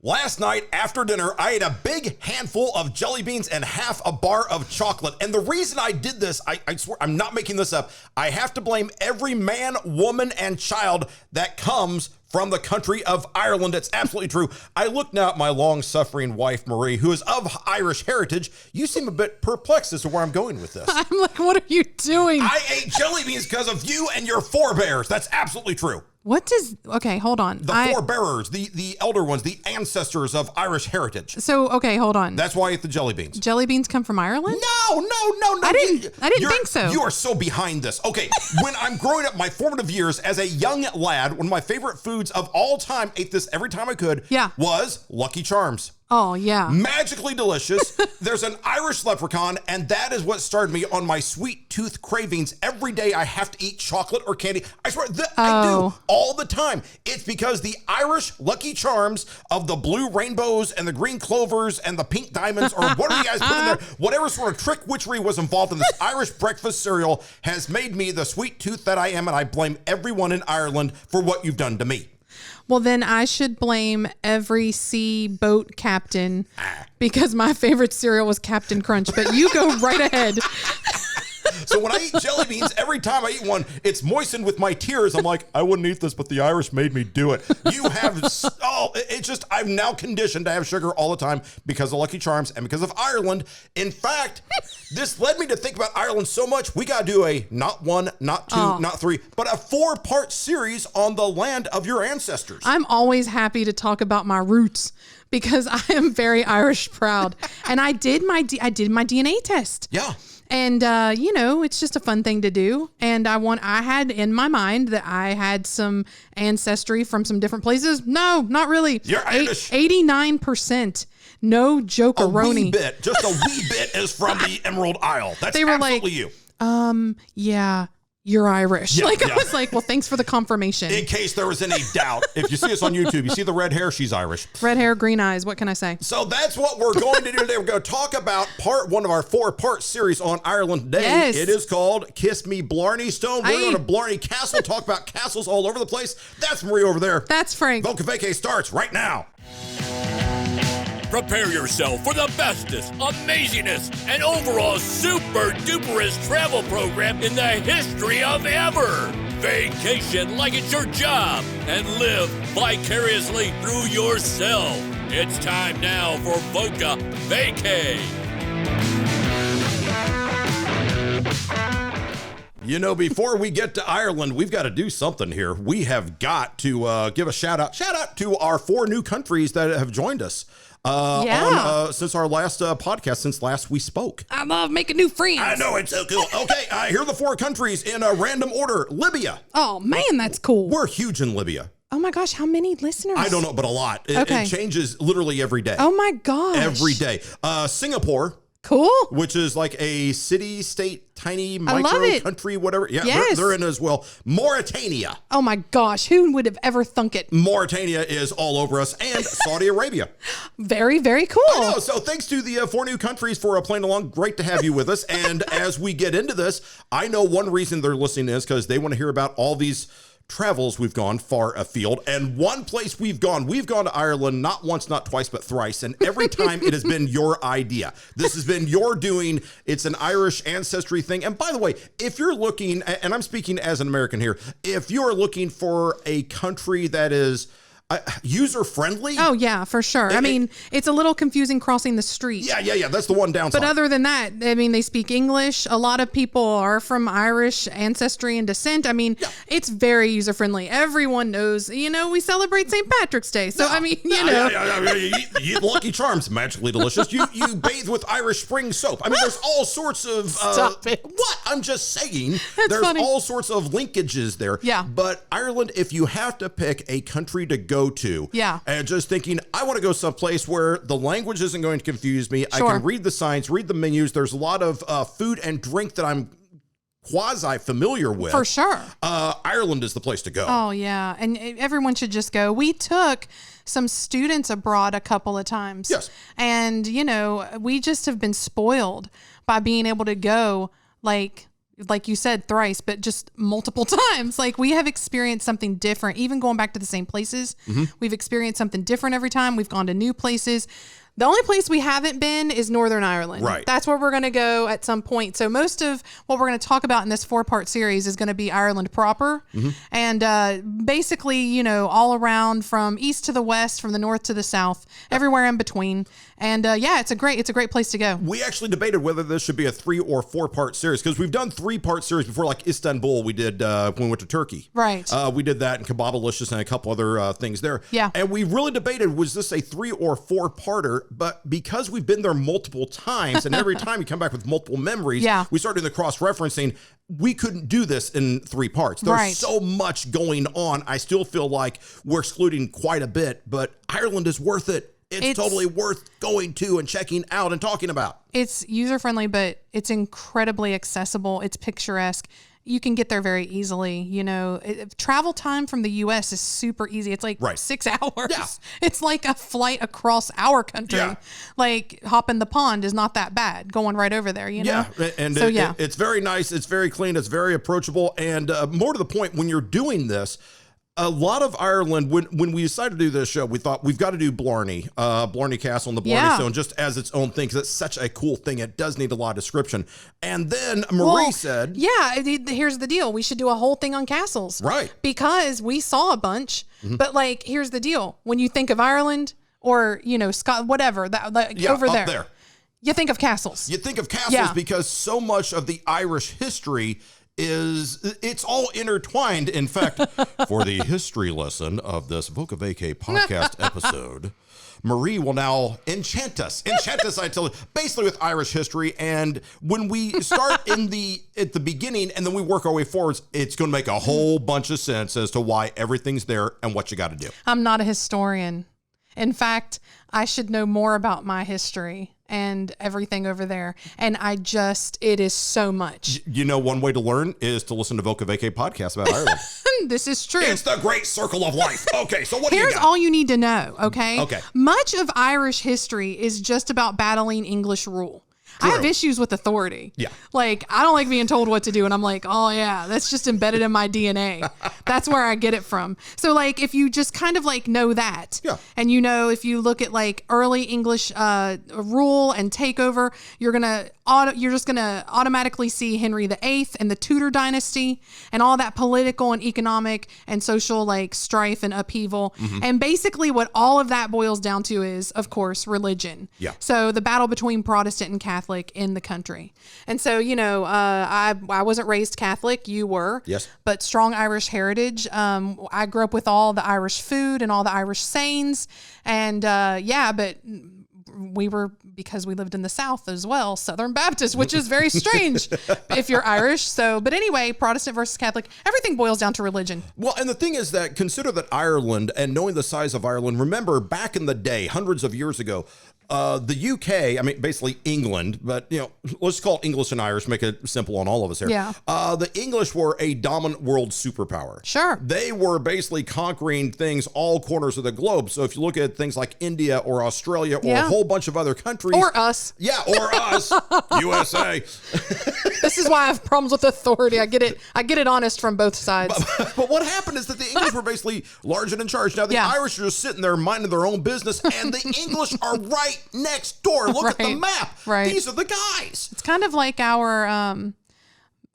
Last night after dinner, I ate a big handful of jelly beans and half a bar of chocolate. And the reason I did this, I swear, I'm not making this up. I have to blame every man, woman, and child that comes from the country of Ireland. It's absolutely true. I look now at my long-suffering wife, Marie, who is of Irish heritage. You seem a bit perplexed as to where I'm going with this. I'm like, what are you doing? I ate jelly beans because of you and your forebears. That's absolutely true. Okay, hold on. The forebearers, the elder ones, the ancestors of Irish heritage. So, okay, hold on. That's why I ate the jelly beans. Jelly beans come from Ireland? No. I didn't think so. You are so behind this. Okay, when I'm growing up, my formative years as a young lad, one of my favorite foods of all time, ate this every time I could, was Lucky Charms. Oh, yeah. Magically delicious. There's an Irish leprechaun, and that is what started me on my sweet tooth cravings. Every day I have to eat chocolate or candy. I swear, I do all the time. It's because the Irish Lucky Charms of the blue rainbows and the green clovers and the pink diamonds, or what do you guys put in there? Whatever sort of trick witchery was involved in this Irish breakfast cereal has made me the sweet tooth that I am, and I blame everyone in Ireland for what you've done to me. Well, then I should blame every sea boat captain because my favorite cereal was Captain Crunch, but you go right ahead. So when I eat jelly beans, every time I eat one, it's moistened with my tears. I'm like, I wouldn't eat this, but the Irish made me do it. It's just, I'm now conditioned to have sugar all the time because of Lucky Charms and because of Ireland. In fact, this led me to think about Ireland so much, we got to do a not one, not two, not three, but a 4-part series on the land of your ancestors. I'm always happy to talk about my roots because I am very Irish proud. And I did my DNA test. Yeah. And, it's just a fun thing to do. And I had in my mind that I had some ancestry from some different places. No, not really. You're Irish. 89%. No joke-a-roni. A wee bit, just a wee bit is from the Emerald Isle. That's absolutely you. Yeah. You're Irish. I was like, well, thanks for the confirmation. In case there was any doubt, if you see us on YouTube, you see the red hair, she's Irish. Red hair, green eyes. What can I say? So that's what we're going to do today. We're going to talk about part one of our 4-part series on Ireland today. Yes. It is called Kiss Me Blarney Stone. We're going to Blarney Castle, talk about castles all over the place. That's Marie over there. That's Frank. Voca Vacay starts right now. Prepare yourself for the bestest, amazingest, and overall super-duperest travel program in the history of ever. Vacation like it's your job and live vicariously through yourself. It's time now for Voca Vacay. Before we get to Ireland, we've got to do something here. We have got to give a shout out to our 4 new countries that have joined us. Since our last podcast, since last we spoke. I love making new friends. I know, it's so cool. Okay, here are the 4 countries in a random order. Libya. Oh, man, that's cool. We're huge in Libya. Oh, my gosh, how many listeners? I don't know, but a lot. It changes literally every day. Oh, my gosh. Every day. Singapore. Cool. Which is like a city, state, tiny, micro country, whatever. Yeah, yes. they're in as well. Mauritania. Oh my gosh, who would have ever thunk it? Mauritania is all over us. And Saudi Arabia. Very, very cool. I know. So thanks to the 4 new countries for playing along. Great to have you with us. And as we get into this, I know one reason they're listening is because they want to hear about all these travels we've gone far afield, and one place we've gone to Ireland not once, not twice, but thrice, and every time it has been your idea. This has been your doing. It's an Irish ancestry thing. And by the way, if you're looking, and I'm speaking as an American here, if you're looking for a country that is user-friendly. Oh, yeah, for sure. It's a little confusing crossing the street. Yeah. That's the one downside. But other than that, they speak English. A lot of people are from Irish ancestry and descent. It's very user-friendly. Everyone knows, we celebrate St. Patrick's Day. So, you eat Lucky Charms, magically delicious. You bathe with Irish spring soap. There's all sorts of... Stop it. What? I'm just saying. There's funny. All sorts of linkages there. Yeah. But Ireland, if you have to pick a country to go to. Yeah. And just thinking, I want to go someplace where the language isn't going to confuse me. Sure. I can read the signs, read the menus. There's a lot of food and drink that I'm quasi familiar with. For sure. Ireland is the place to go. Oh, yeah. And everyone should just go. We took some students abroad a couple of times. Yes. And, we just have been spoiled by being able to go like you said, thrice, but just multiple times. Like we have experienced something different, even going back to the same places. We've experienced something different every time. We've gone to new places. The only place we haven't been is Northern Ireland. Right. That's where we're going to go at some point. So most of what we're going to talk about in this 4-part series is going to be Ireland proper. And basically, you know, all around from east to the west, from the north to the south, everywhere in between. And yeah, it's a great place to go. We actually debated whether this should be a 3 or 4-part series because we've done 3-part series before, like Istanbul. We did when we went to Turkey. Right. We did that in Kebabalicious and a couple other things there. Yeah. And we really debated, was this a 3 or 4-parter? But because we've been there multiple times, and every time we come back with multiple memories, we start doing the cross-referencing. We couldn't do this in 3 parts. There's so much going on. I still feel like we're excluding quite a bit, but Ireland is worth it. It's totally worth going to and checking out and talking about. It's user-friendly, but it's incredibly accessible. It's picturesque. You can get there very easily. You know, travel time from the U.S. is super easy. It's like 6 hours. Yeah. It's like a flight across our country. Yeah. Like hopping the pond is not that bad. Going right over there, you know? Yeah, and so, it's very nice. It's very clean. It's very approachable. And more to the point, when you're doing this, a lot of Ireland, when we decided to do this show, we thought we've got to do Blarney Castle and the Blarney Stone just as its own thing, because it's such a cool thing. It does need a lot of description. And then Marie said, here's the deal. We should do a whole thing on castles. Right. Because we saw a bunch, but like, here's the deal. When you think of Ireland or, you know, Scott, whatever, over there, you think of castles. You think of castles because so much of the Irish history it's all intertwined. In fact, for the history lesson of this Voca Vacay podcast episode, Marie will now enchant us, I tell you, basically with Irish history. And when we start at the beginning and then we work our way forwards, it's going to make a whole bunch of sense as to why everything's there and what you got to do. I'm not a historian. In fact, I should know more about my history and everything over there. And it is so much. You know, one way to learn is to listen to Voca Vacay podcast about Ireland. This is true. It's the great circle of life. Okay, so what do you got? Here's all you need to know, okay? Okay. Much of Irish history is just about battling English rule. I have issues with authority. Yeah. Like, I don't like being told what to do. And I'm like, oh, yeah, that's just embedded in my DNA. That's where I get it from. So, like, if you just kind of, like, know that. Yeah. And, you know, if you look at, like, early English rule and takeover, you're just going to automatically see Henry VIII and the Tudor dynasty and all that political and economic and social, like, strife and upheaval. And basically what all of that boils down to is, of course, religion. Yeah. So the battle between Protestant and Catholic in the country. And so, you know, I wasn't raised Catholic. You were. Yes. But strong Irish heritage. I grew up with all the Irish food and all the Irish sayings. And but we were, because we lived in the South as well, Southern Baptist, which is very strange if you're Irish. So, but anyway, Protestant versus Catholic, everything boils down to religion. Well, and the thing is that consider that Ireland, and knowing the size of Ireland, remember back in the day, hundreds of years ago, the UK, I mean, basically England, but, you know, let's call it English and Irish, make it simple on all of us here. Yeah. The English were a dominant world superpower. Sure. They were basically conquering things all corners of the globe. So if you look at things like India or Australia or a whole bunch of other countries. Or us. Yeah, or us. USA. This is why I have problems with authority. I get it honest from both sides. But what happened is that the English were basically large and in charge. Now the Irish are just sitting there minding their own business, and the English are right next door. Look at the map. Right. These are the guys. It's kind of like our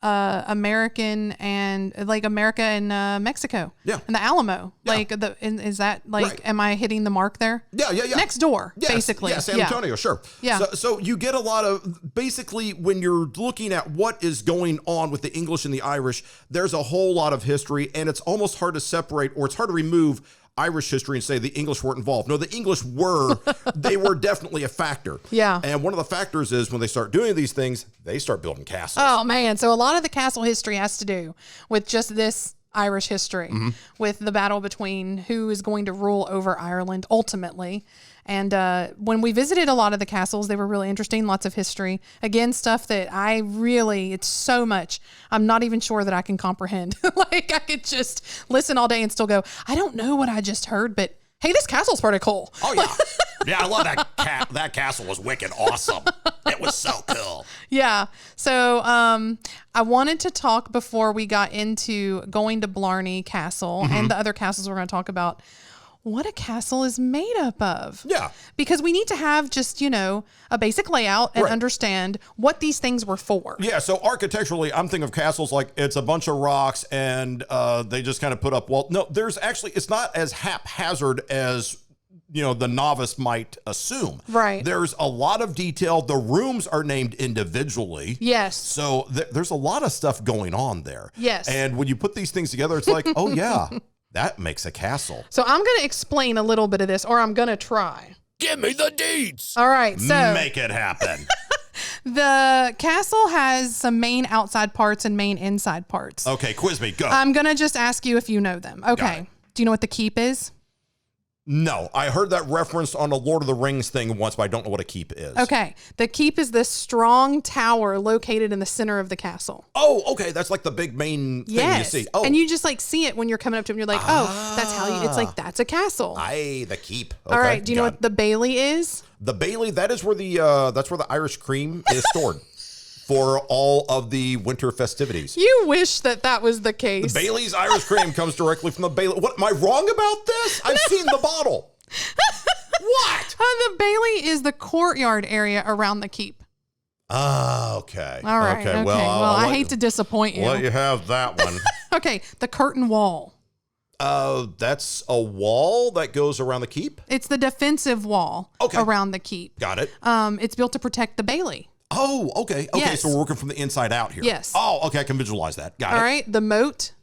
American and like America and Mexico. Yeah. And the Alamo. Yeah. Like is that like, am I hitting the mark there? Yeah. Next door, basically. Yeah, San Antonio, sure. Yeah. So you get a lot of, basically when you're looking at what is going on with the English and the Irish, there's a whole lot of history, and it's almost hard to separate, or it's hard to remove Irish history and say the English weren't involved. No, the English were. They were definitely a factor. Yeah. And one of the factors is when they start doing these things, they start building castles. Oh, man. So a lot of the castle history has to do with just this Irish history, with the battle between who is going to rule over Ireland ultimately. And when we visited a lot of the castles, they were really interesting, lots of history. Again, stuff that it's so much, I'm not even sure that I can comprehend. Like, I could just listen all day and still go, I don't know what I just heard, but hey, this castle's pretty cool. Oh, yeah. Yeah, I love that that castle was wicked awesome. It was so cool. Yeah. So I wanted to talk before we got into going to Blarney Castle and the other castles we're going to talk about, what a castle is made up of. Yeah. Because we need to have just, a basic layout and understand what these things were for. Yeah, so architecturally, I'm thinking of castles like it's a bunch of rocks and they just kind of put up walls. No, it's not as haphazard as, the novice might assume. Right. There's a lot of detail. The rooms are named individually. Yes. So there's a lot of stuff going on there. Yes. And when you put these things together, it's like, oh, yeah. That makes a castle. So I'm going to explain a little bit of this, or I'm going to try. Give me the deeds. All right. So Make it happen. the castle has some main outside parts and main inside parts. Okay, quiz me. Go. I'm going to just ask you if you know them. Got Okay. it. Do you know what the keep is? No, I heard that referenced on a Lord of the Rings thing once, but I don't know what a keep is. Okay. The keep is this strong tower located in the center of the castle. Oh, okay. That's like the big main thing Yes. you see. Oh, And you just see it when you're coming up to it and you're like, that's how it's like, that's a castle. the keep. Okay, All right. Do you know got what the Bailey is? it. The Bailey? That is where the Irish cream is stored for all of the winter festivities. You wish that was the case. Bailey's Irish cream comes directly from the Bailey. What, am I wrong about this? I've seen the bottle. What? The Bailey is the courtyard area around the keep. Okay. All right. Okay. Well, I hate to disappoint you. Let you have that one. Okay. The curtain wall. That's a wall that goes around the keep? It's the defensive wall around the keep. Got it. It's built to protect the Bailey. Oh, okay. Okay, Yes. so we're working from the inside out here. Yes. Oh, okay, I can visualize that. Got it. All right. The moat.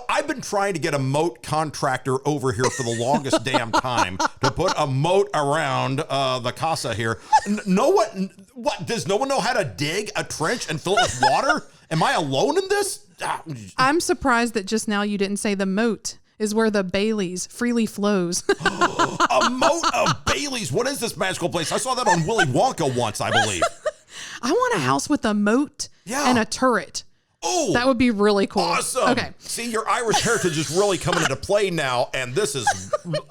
I've been trying to get a moat contractor over here for the longest damn time to put a moat around the casa here. What? Does no one know how to dig a trench and fill it with water? Am I alone in this? I'm surprised that just now you didn't say the moat is where the Bailey's freely flows. A moat of Bailey's. What is this magical place? I saw that on Willy Wonka once, I believe. I want a house with a moat and a turret. Oh, that would be really cool. Awesome. Okay. See, your Irish heritage is really coming into play now. And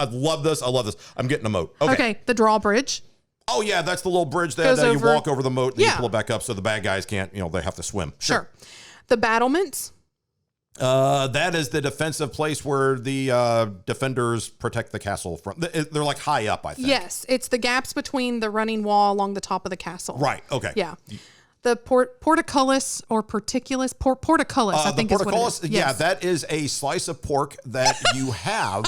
I love this. I love this. I'm getting a moat. Okay. The drawbridge. Oh, yeah. That's the little bridge Goes that you over- walk over the moat and you Yeah. pull it back up so the bad guys can't, they have to swim. Sure. The battlements. That is the defensive place where the defenders protect the castle from. They're like high up, I think. Yes. It's the gaps between the running wall along the top of the castle. Right. Okay. Yeah. The portcullis or porticulus, portcullis, I think is what it is. Yeah, Yes. that is a slice of pork that you have.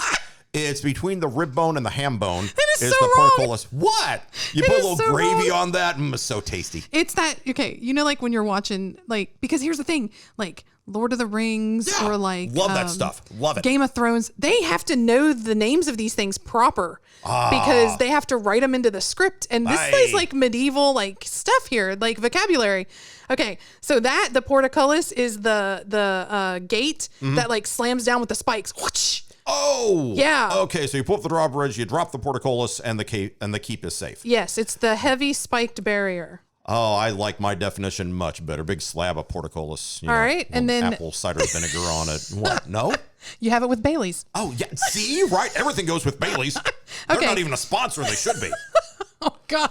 It's between the rib bone and the ham bone. That is so the wrong. portcullis. What? You It put a is little so gravy wrong. on that. It's so tasty. It's that, okay, like when you're watching, because here's the thing, like Lord of the Rings Yeah. or like Love that stuff. Love it. Game of Thrones, they have to know the names of these things proper because they have to write them into the script. And this is like medieval stuff here, like vocabulary. Okay, so the portcullis is the gate that slams down with the spikes. Whoosh. Oh. Yeah. Okay, so you pull up the drawbridge, you drop the portcullis, and the keep is safe. Yes, it's the heavy spiked barrier. Oh, I like my definition much better. Big slab of portcullis. All right, and then apple cider vinegar on it. What? No? you have it with Bailey's. Oh, yeah. See? Right. Everything goes with Bailey's. They're not even a sponsor. They should be. Oh God.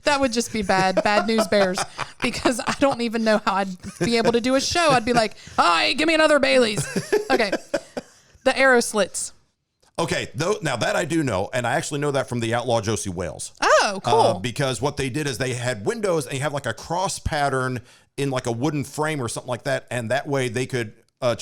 That would just be bad news bears, because I don't even know how I'd be able to do a show. I'd be like, "Hi, give me another Bailey's." Okay. The arrow slits. Okay, now that I do know, and I actually know that from the Outlaw Josie Wales. Oh, cool. Because what they did is they had windows and you have like a cross pattern in like a wooden frame or something like that, and that way they could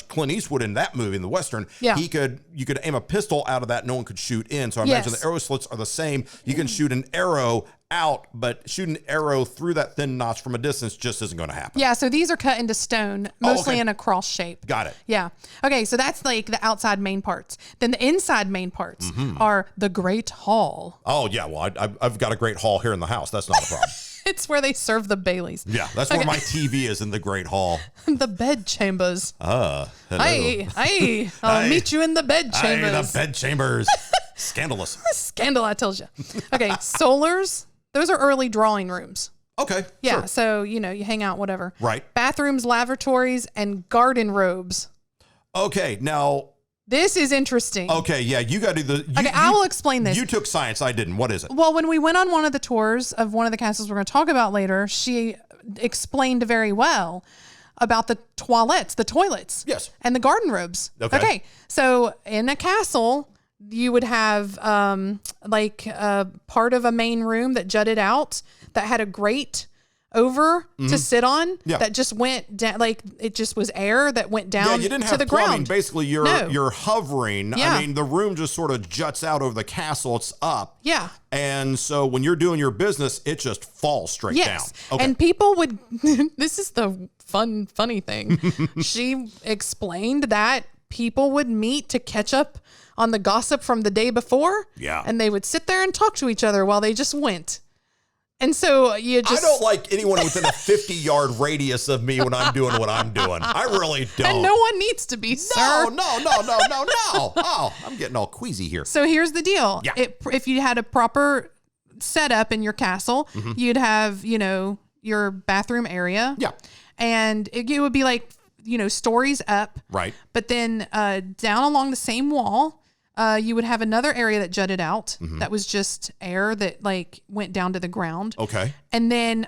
Clint Eastwood in that movie, in the Western, you could aim a pistol out of that, no one could shoot in. So I imagine the arrow slits are the same. You can shoot an arrow out, but shoot an arrow through that thin notch from a distance just isn't going to happen. Yeah, so these are cut into stone, mostly in a cross shape. Got it. Yeah. Okay, so that's like the outside main parts. Then the inside main parts are the Great Hall. Oh, yeah. Well, I've got a great hall here in the house. That's not a problem. It's where they serve the Baileys. Yeah, that's where my TV is, in the Great Hall. The bed chambers. Hello. Hey, I'll meet you in the bed chambers. Hey, the bed chambers. Scandalous. Scandal, I tells you. Okay, solars. Those are early drawing rooms. Okay. Yeah, sure. so, you hang out, whatever. Right. Bathrooms, lavatories, and garden robes. Okay, now This is interesting. Okay, yeah, you got to do the... I will explain this. You took science, I didn't. What is it? Well, when we went on one of the tours of one of the castles we're going to talk about later, she explained very well about the toilets. Yes. And the garden robes. Okay. So in a castle, you would have part of a main room that jutted out that had a grate over to sit on that just went down, like it just was air that went down you didn't to have the plumbing. ground. Basically, you're hovering. Yeah. I mean, the room just sort of juts out over the castle. It's up. Yeah. And so when you're doing your business, it just falls straight down. Okay. And people would, this is the funny thing. She explained that people would meet to catch up on the gossip from the day before. Yeah. And they would sit there and talk to each other while they just went. And so you just... I don't like anyone within a 50-yard radius of me when I'm doing what I'm doing. I really don't. And no one needs to be, sir. No. Oh, I'm getting all queasy here. So here's the deal. Yeah. If you had a proper setup in your castle, you'd have, your bathroom area. Yeah. And it would be like, stories up. Right. But then down along the same wall, you would have another area that jutted out that was just air that went down to the ground. Okay. And then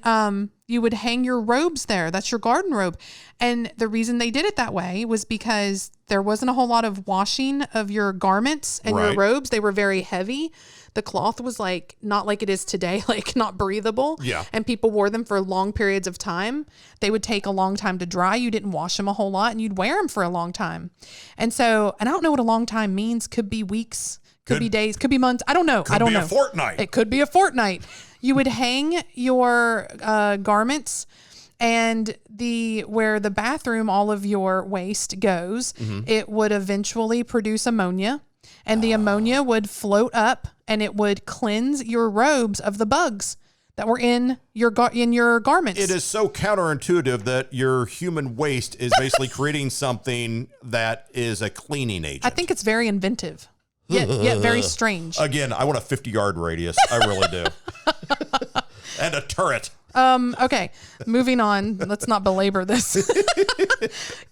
you would hang your robes there. That's your garden robe. And the reason they did it that way was because there wasn't a whole lot of washing of your garments and your robes. They were very heavy. The cloth was not like it is today, not breathable. Yeah. And people wore them for long periods of time. They would take a long time to dry. You didn't wash them a whole lot and you'd wear them for a long time. And so, and I don't know what a long time means. Could be weeks, could be days, could be months. I don't know. I don't know. Could be a fortnight. It could be a fortnight. You would hang your garments and where the bathroom, all of your waste goes, it would eventually produce ammonia. And the ammonia would float up and it would cleanse your robes of the bugs that were in your garments. It is so counterintuitive that your human waste is basically creating something that is a cleaning agent. I think it's very inventive, yet very strange. Again, I want a 50-yard radius. I really do. And a turret. Okay, moving on. Let's not belabor this.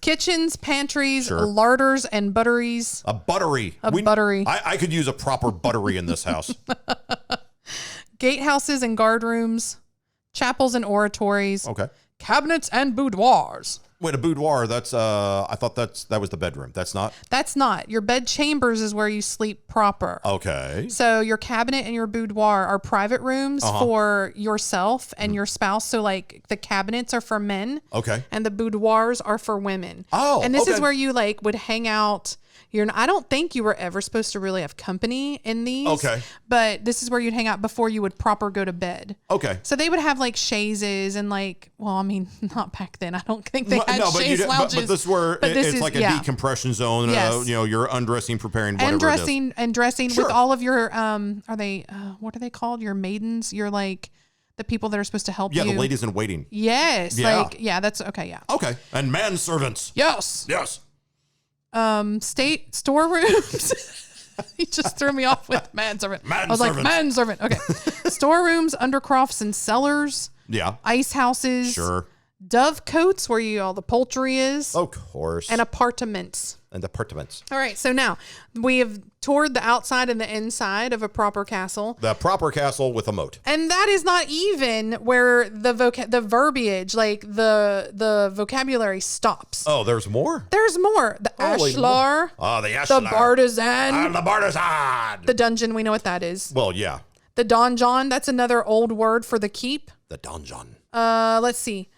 Kitchens, pantries, larders, and butteries. A buttery. Buttery. I could use a proper buttery in this house. Gatehouses and guard rooms, chapels and oratories. Okay. Cabinets and boudoirs. Wait, a boudoir, that's, I thought that was the bedroom. That's not? That's not. Your bed chambers is where you sleep proper. Okay. So your cabinet and your boudoir are private rooms for yourself and your spouse. So the cabinets are for men. Okay. And the boudoirs are for women. Oh, and this is where you would hang out. I don't think you were ever supposed to really have company in these. Okay. But this is where you'd hang out before you would proper go to bed. Okay. So they would have chaises and not back then. I don't think they had chaise lounges. But this is where it's like a decompression zone. Yes. You're undressing, preparing, whatever and dressing with all of your, are they, what are they called? Your maidens? You're the people that are supposed to help you. Yeah, the ladies in waiting. Yes. That's okay. Yeah. Okay. And manservants. Yes. Yes. State storerooms. He just threw me off with manservant. I was like, manservant. Okay. Storerooms, undercrofts, and cellars. Yeah. Ice houses. Sure. Dove cotes, where all the poultry is. Of course. And apartments. All right. So now we have toured the outside and the inside of a proper castle. The proper castle with a moat. And that is not even where the verbiage, the vocabulary stops. Oh, there's more? There's more. The ashlar. Oh, the ashlar. The bartizan. And the bartizan. The dungeon, we know what that is. Well, yeah. The donjon, that's another old word for the keep. The donjon. Let's see.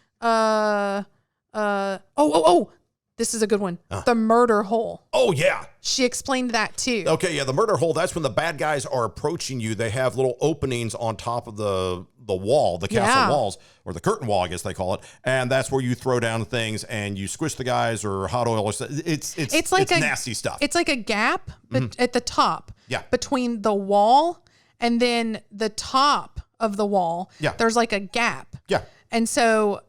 This is a good one. The murder hole. Oh, yeah. She explained that too. Okay, yeah, the murder hole, that's when the bad guys are approaching you. They have little openings on top of the wall, the castle walls, or the curtain wall, I guess they call it. And that's where you throw down things and you squish the guys or hot oil. Or it's nasty stuff. It's like a gap at the top between the wall and then the top of the wall. Yeah. There's a gap. Yeah. And so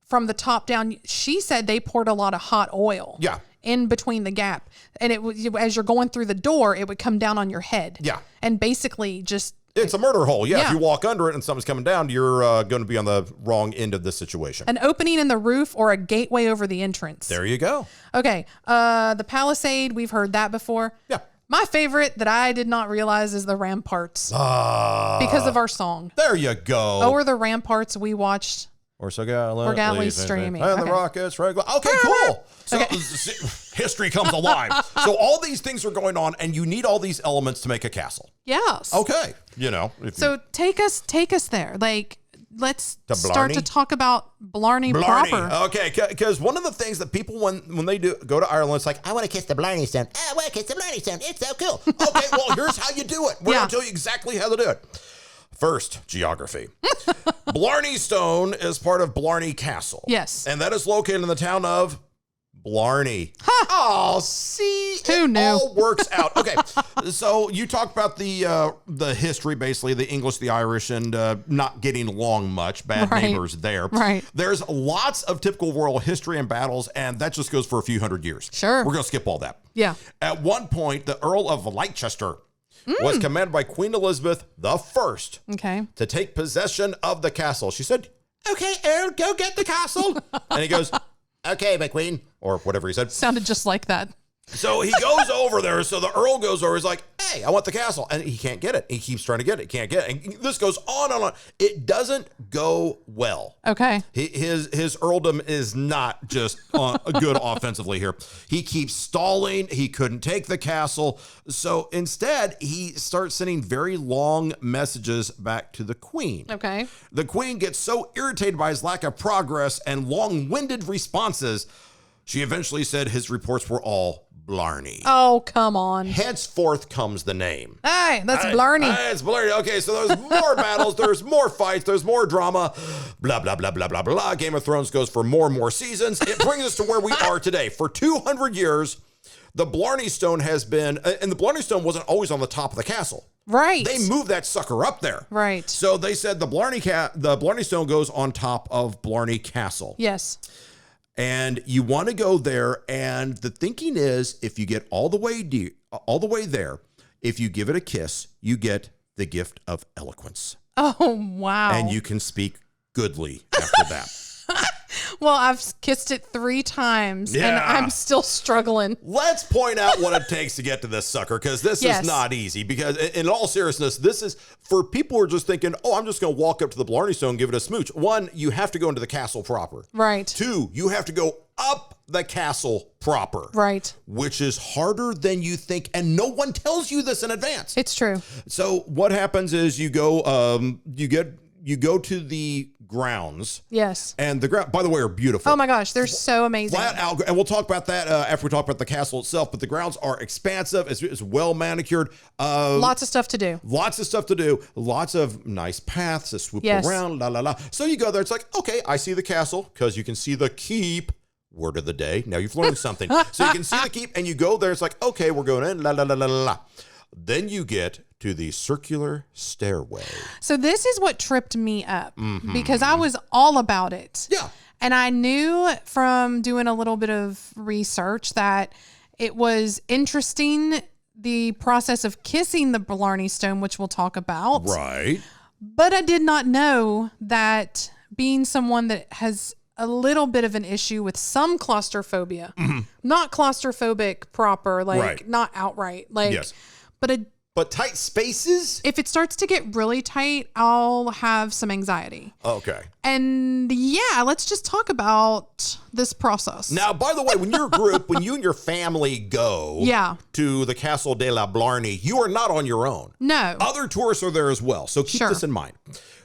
from the top down, she said they poured a lot of hot oil. Yeah. In between the gap. And it was, as you're going through the door, it would come down on your head. Yeah. And basically just It's a murder hole. Yeah. Yeah. If you walk under it and something's coming down, you're going to be on the wrong end of the situation. An opening in the roof or a gateway over the entrance. There you go. Okay. The palisade, we've heard that before. Yeah. My favorite that I did not realize is the ramparts because of our song. There you go. Over the ramparts we watched. Or so gallantly streaming. And the Okay. rockets regular. Okay, cool. So history comes alive. So all these things are going on, and you need all these elements to make a castle. Yes. Okay. So take us there. Like, let's To start Blarney? to talk about Blarney Blarney. proper. Okay, because one of the things that people, when they go to Ireland, it's like, I want to kiss the Blarney Stone. I want to kiss the Blarney Stone. It's so cool. Okay, well, here's how you do it. We're going to tell you exactly how to do it. First, geography. Blarney Stone is part of Blarney Castle. Yes. And that is located in the town of Blarney. Oh, see? Who knew? All works out. Okay, so you talked about the history, basically, the English, the Irish, and not getting along much. Bad Right. neighbors there. Right. There's lots of typical royal history and battles, and that just goes for a few hundred years. Sure. We're going to skip all that. Yeah. At one point, the Earl of Leicester was commanded by Queen Elizabeth I Okay. to take possession of the castle. She said, okay, Earl, go get the castle. And he goes, okay, my queen, or whatever he said. Sounded just like that. So he goes over there. So the Earl goes over. He's like, hey, I want the castle. And he can't get it. He keeps trying to get it. Can't get it. And this goes on and on. It doesn't go well. Okay. His earldom is not just good offensively here. He keeps stalling. He couldn't take the castle. So instead, he starts sending very long messages back to the queen. Okay. The queen gets so irritated by his lack of progress and long-winded responses, she eventually said his reports were all Blarney. Oh, come on. Henceforth comes the name. Hey, that's Blarney. It's Blarney. Okay, so there's more battles, there's more fights, there's more drama, blah, blah, blah, blah, blah, blah. Game of Thrones goes for more and more seasons. It brings us to where we are today. For 200 years, the Blarney Stone has been, and the Blarney Stone wasn't always on the top of the castle. Right. They moved that sucker up there. Right. So they said the Blarney Stone goes on top of Blarney Castle. Yes. And you want to go there, and the thinking is, if you get all the way there, if you give it a kiss, you get the gift of eloquence, Oh, wow. and you can speak goodly after that. Well, I've kissed it 3 times and Yeah. I'm still struggling. Let's point out what it takes to get to this sucker, because this Yes. is not easy. Because in all seriousness, this is for people who are just thinking, oh, I'm just going to walk up to the Blarney Stone and give it a smooch. 1, you have to go into the castle proper. Right. 2, you have to go up the castle proper. Right. Which is harder than you think, and no one tells you this in advance. It's true. So what happens is you go, you go to the grounds, Yes. and the ground, by the way, are beautiful. Oh my gosh, they're so amazing. Flat out, and we'll talk about that after we talk about the castle itself. But the grounds are expansive. It's well manicured. Lots of stuff to do. Lots of stuff to do. Lots of nice paths to swoop Yes. around. La la la. So you go there. It's like, okay, I see the castle because you can see the keep. Word of the day. Now you've learned something. So you can see the keep, and you go there. It's like, okay, we're going in. La la la la la la. Then you get to the circular stairway. So this is what tripped me up because I was all about it. Yeah. And I knew from doing a little bit of research that it was interesting, the process of kissing the Blarney Stone, which we'll talk about. Right. But I did not know that, being someone that has a little bit of an issue with some claustrophobia, not claustrophobic proper, like Right. not outright, like, Yes. but tight spaces? if it starts to get really tight, I'll have some anxiety. Okay. And yeah, let's just talk about this process. Now, by the way, when you're a group, when you and your family go Yeah. to the Castle de la Blarney, you are not on your own. No. Other tourists are there as well. So keep Sure. this in mind.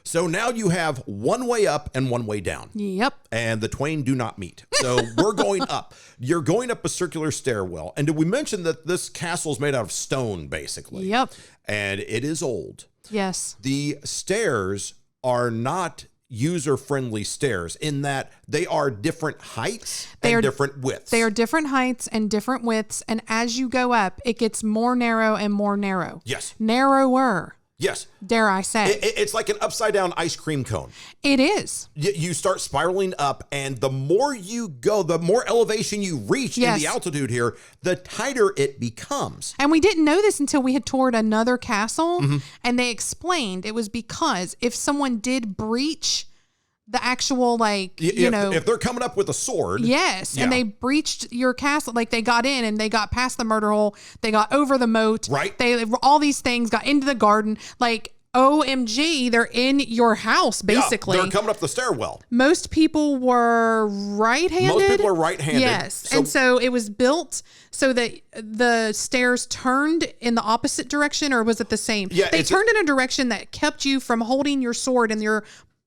So now you have one way up and one way down. Yep. And the twain do not meet. So we're going up. You're going up a circular stairwell. And did we mention that this castle is made out of stone, basically? Yep. And it is old. Yes. The stairs are not user-friendly stairs in that they are different heights and different widths. They are different heights and different widths. And as you go up, it gets more narrow and more narrow. Yes. Narrower. Yes. Dare I say. It's like an upside down ice cream cone. It is. You start spiraling up, and the more you go, the more elevation you reach in the altitude here, the tighter it becomes. And we didn't know this until we had toured another castle, and they explained it was because if someone did breach the actual, like, if they're coming up with a sword. Yes. And they breached your castle. Like, they got in and they got past the murder hole. They got over the moat. Right. All these things got into the garden. Like, OMG, they're in your house, basically. Yeah, they're coming up the stairwell. Most people were right-handed. Most people are right-handed. Yes. And so it was built so that the stairs turned in the opposite direction, or was it the same? Yeah, they turned in a direction that kept you from holding your sword in your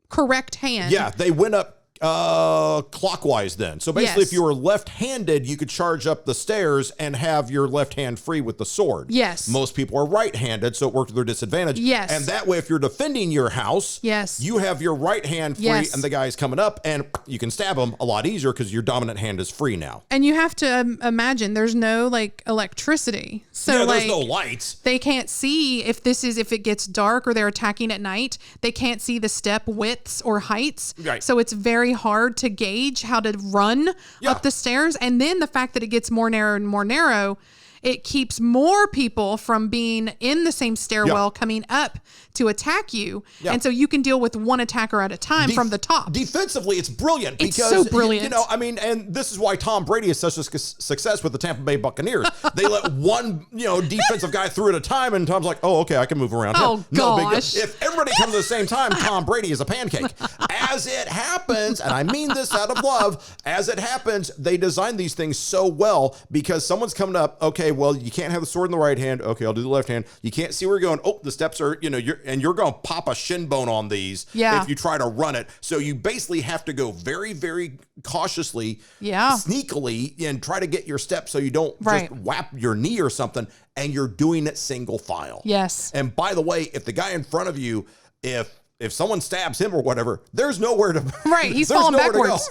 correct hand. Yeah, they went up clockwise then. So basically, if you were left-handed, you could charge up the stairs and have your left hand free with the sword. Yes. Most people are right-handed, so it worked to their disadvantage. Yes. And that way, if you're defending your house, you have your right hand free, and the guy's coming up, and you can stab him a lot easier because your dominant hand is free now. And you have to imagine there's no, like, electricity. So there's no lights. They can't see if it gets dark or they're attacking at night. They can't see the step widths or heights. Right. So it's very hard to gauge how to run up the stairs. And then the fact that it gets more narrow and more narrow, it keeps more people from being in the same stairwell coming up to attack you. And so you can deal with one attacker at a time from the top. Defensively, it's brilliant because, it's so brilliant. And this is why Tom Brady is such a success with the Tampa Bay Buccaneers. They let one, defensive guy through at a time, and Tom's like, oh, okay, I can move around. Oh, no big deal. gosh. If everybody comes at the same time, Tom Brady is a pancake. As it happens, and I mean this out of love, as it happens, they design these things so well because someone's coming up, okay, well, you can't have the sword in the right hand. Okay, I'll do the left hand. You can't see where you're going. Oh, the steps are, you're going to pop a shin bone on these if you try to run it. So you basically have to go very, very cautiously, sneakily, and try to get your steps so you don't just whap your knee or something, and you're doing it single file. Yes. And by the way, if the guy in front of you, if someone stabs him or whatever, there's nowhere to he's falling backwards.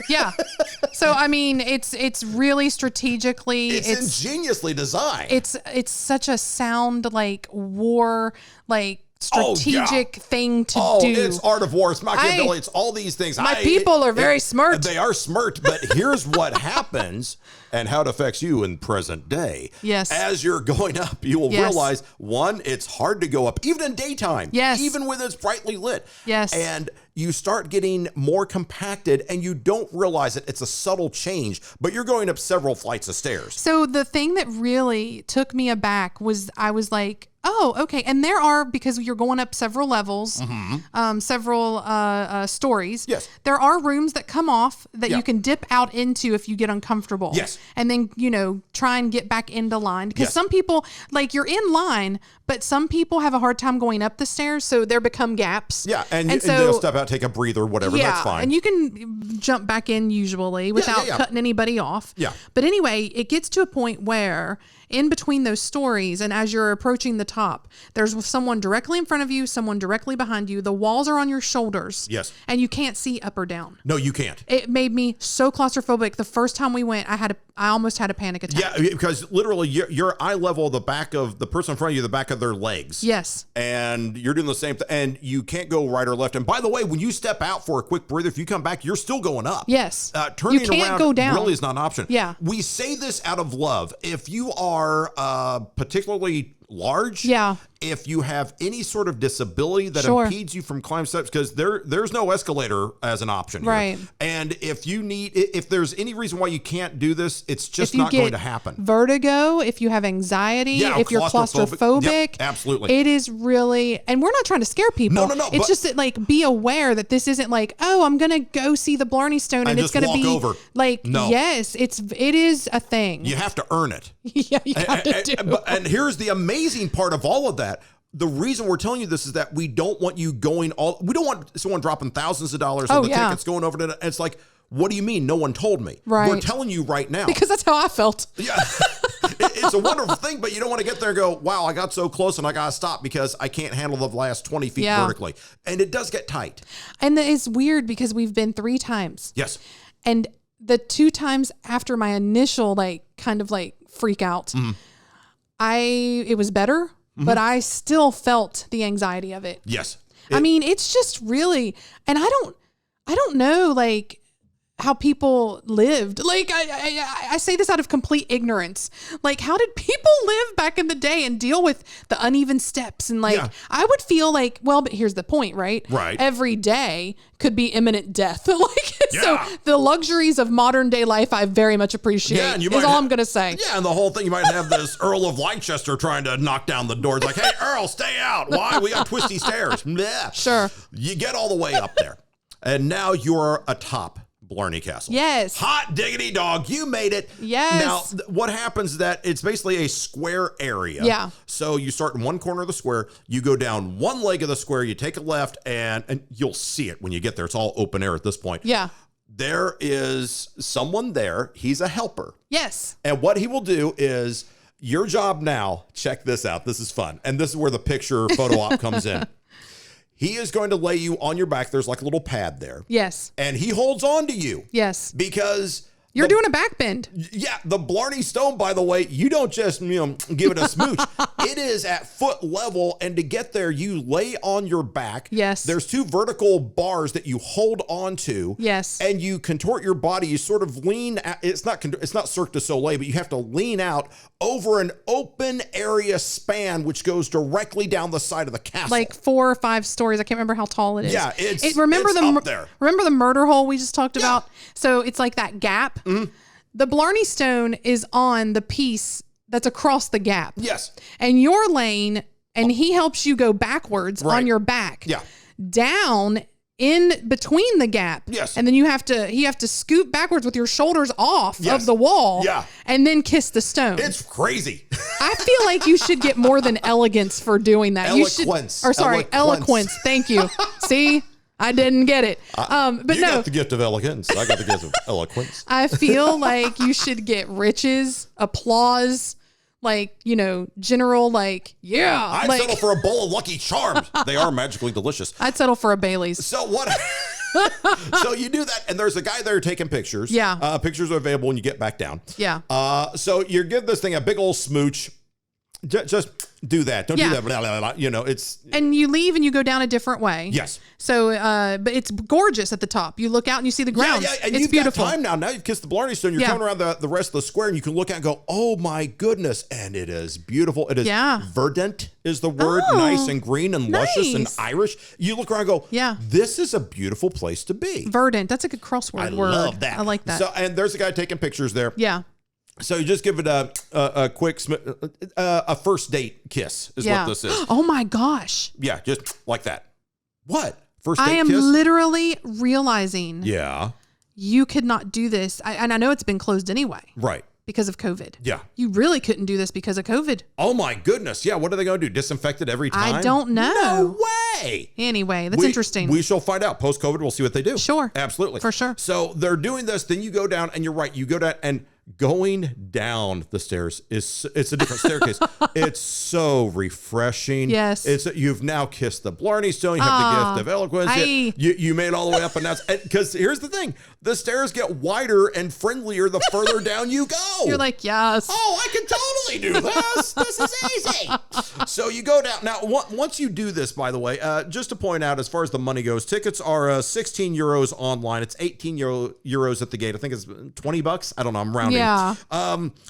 Yeah. So I mean, it's really strategically, it's ingeniously designed. It's such a sound, like, war, like, strategic thing to do. It's Art of War. It's Machiavelli. It's all these things. My people are very smart. They are smart, but here's what happens and how it affects you in present day. Yes. As you're going up, you will realize, one, it's hard to go up, even in daytime. Yes. Even when it's brightly lit. Yes. And you start getting more compacted, and you don't realize it. It's a subtle change, but you're going up several flights of stairs. So the thing that really took me aback was I was like, oh, okay. And there are, because you're going up several levels, several stories. Yes. There are rooms that come off that you can dip out into if you get uncomfortable. Yes. And then, try and get back into line. Because some people, like, you're in line, but some people have a hard time going up the stairs, so there become gaps. Yeah, and they'll step out, take a breather, whatever. Yeah, that's fine. And you can jump back in usually without cutting anybody off. Yeah. But anyway, it gets to a point where in between those stories, and as you're approaching the top, there's someone directly in front of you, someone directly behind you. The walls are on your shoulders. Yes. And you can't see up or down. No, you can't. It made me so claustrophobic. The first time we went, I almost had a panic attack. Yeah, because literally your eye level, the back of the person in front of you, the back of their legs. Yes. And you're doing the same thing, and you can't go right or left. And by the way, when you step out for a quick breather, if you come back, you're still going up. Yes. Turning you can't around go down. really is not an option. Yeah. We say this out of love. If you are particularly large, if you have any sort of disability that impedes you from climbing steps, because there's no escalator as an option here. Right. And if there's any reason why you can't do this, it's just not going to happen. Vertigo, if you have anxiety, if you're claustrophobic, yep, absolutely. It is really, and we're not trying to scare people. No. It's just that, like, be aware that this isn't like, oh, I'm gonna go see the Blarney Stone and it's gonna be over. Like, yes, it is a thing. You have to earn it. Yeah, you have to do. And here's the amazing part of all of that. The reason we're telling you this is that we don't want you we don't want someone dropping thousands of dollars on the tickets going over to it. It's like, what do you mean? No one told me. Right. We're telling you right now. Because that's how I felt. Yeah. It's a wonderful thing, but you don't want to get there and go, wow, I got so close and I got to stop because I can't handle the last 20 feet vertically. And it does get tight. And it's weird because we've been 3 times. Yes. And the 2 times after my initial, like, kind of like freak out, it was better. but I still felt the anxiety of it. Yes. I mean, it's just really, and I don't know, like, how people lived. Like, I say this out of complete ignorance. Like, how did people live back in the day and deal with the uneven steps? And like, I would feel like, well, but here's the point, right? Right. Every day could be imminent death. So the luxuries of modern day life, I very much appreciate. Yeah, and is all I'm going to say. Yeah. And the whole thing, you might have this Earl of Leicester trying to knock down the doors. Like, hey, Earl, stay out. Why? We got twisty stairs. Blech. Sure. You get all the way up there. And now you're atop Blarney Castle. Yes. Hot diggity dog. You made it. Yes. Now, what happens is that it's basically a square area. Yeah. So you start in one corner of the square, you go down one leg of the square, you take a left, and you'll see it when you get there. It's all open air at this point. Yeah. There is someone there. He's a helper. Yes. And what he will do is your job now, check this out. This is fun. And this is where the picture photo op comes in. He is going to lay you on your back. There's like a little pad there. Yes. And he holds on to you. Yes. Because you're doing a back bend. Yeah. The Blarney Stone, by the way, you don't just give it a smooch. It is at foot level. And to get there, you lay on your back. Yes. There's two vertical bars that you hold on to. Yes. And you contort your body. You sort of lean. It's not Cirque du Soleil, but you have to lean out over an open area span, which goes directly down the side of the castle. Like 4 or 5 stories. I can't remember how tall it is. Yeah, it's up there. Remember the murder hole we just talked about? So it's like that gap. Mm-hmm. The Blarney Stone is on the piece that's across the gap. Yes. And you're laying, and he helps you go backwards on your back. Yeah. Down in between the gap. Yes. And then you have to scoot backwards with your shoulders off of the wall. Yeah. And then kiss the stone. It's crazy. I feel like you should get more than elegance for doing that. Eloquence. Eloquence. Thank you. See? I didn't get it. But you got the gift of elegance. I got the gift of eloquence. I feel like you should get riches, applause, like, general, like, yeah. I'd settle for a bowl of Lucky Charms. They are magically delicious. I'd settle for a Bailey's. So what? So you do that, and there's a guy there taking pictures. Yeah. Pictures are available when you get back down. Yeah. So you give this thing a big old smooch. Just do that. Don't do that. Blah, blah, blah. It's. And you leave and you go down a different way. Yes. So, but it's gorgeous at the top. You look out and you see the ground. Yeah, and it's you've beautiful. got time now. Now you've kissed the Blarney Stone. You're coming around the rest of the square, and you can look out and go, oh my goodness. And it is beautiful. It is verdant is the word. Nice and green and luscious and Irish. You look around and go, this is a beautiful place to be. Verdant. That's a good crossword word. I love that. I like that. So, and there's a guy taking pictures there. Yeah. So you just give it a quick a first date kiss is what this is. Oh my gosh. Yeah, just like that. What? First date kiss? I am literally realizing. Yeah. You could not do this. And I know it's been closed anyway. Right. Because of COVID. Yeah. You really couldn't do this because of COVID. Oh my goodness. Yeah. What are they going to do? Disinfect it every time? I don't know. No way. Anyway, that's interesting. We shall find out. Post-COVID, we'll see what they do. Sure. Absolutely. For sure. So they're doing this. Then you go down, and you're right. You go down, and going down the stairs it's a different staircase. It's so refreshing. Yes. You've now kissed the Blarney Stone. You have the gift of eloquence. You made all the way up, and that's because here's the thing: the stairs get wider and friendlier the further down you go. You're like, yes. Oh, I can totally do this. This is easy. So you go down. Now, once you do this, by the way, just to point out, as far as the money goes, tickets are 16 euros online. It's 18 euros at the gate. I think it's $20. I don't know. I'm rounding. Yeah.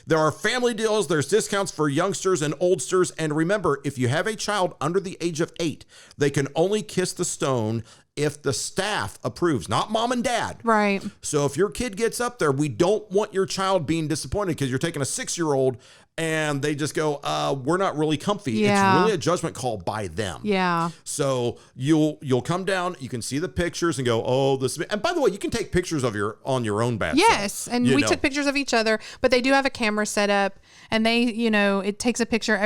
There are family deals. There's discounts for youngsters and oldsters. And remember, if you have a child under the age of 8, they can only kiss the stone if the staff approves, not mom and dad. Right. So if your kid gets up there, we don't want your child being disappointed because you're taking a 6-year-old and they just go, we're not really comfy. Yeah. It's really a judgment call by them. Yeah. So you'll come down, you can see the pictures and go, oh, this. And by the way, you can take pictures of on your own bathtub. Yes, and we took pictures of each other, but they do have a camera set up, and they, it takes a picture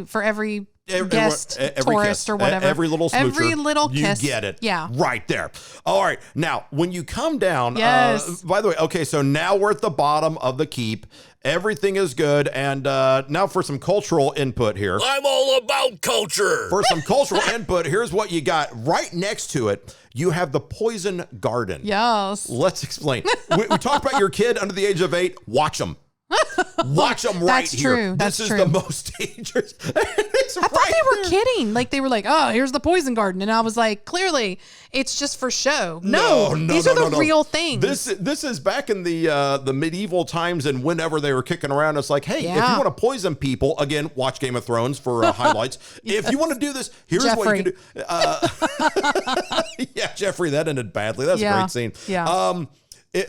for every guest, every tourist, kiss, or whatever. Every little smoocher, every little kiss. You get it. Yeah. Right there. All right. Now, when you come down, yes. By the way, okay, so now we're at the bottom of the keep. Everything is good. And now for some cultural input here. I'm all about culture. For some cultural input, here's what you got. Right next to it, you have the poison garden. Yes. Let's explain. We talked about your kid under the age of 8. Watch them. Watch them right That's here. true. That's this true. is the most dangerous. It's I thought they were kidding. Like they were like, oh, here's the poison garden. And I was like, clearly it's just for show. No, these are the real things. This is back in the medieval times and whenever they were kicking around. It's like, hey, if you want to poison people, again, watch Game of Thrones for highlights. Yes. If you want to do this, here's what you can do. Yeah, Jeffrey, that ended badly. That's a great scene. Yeah.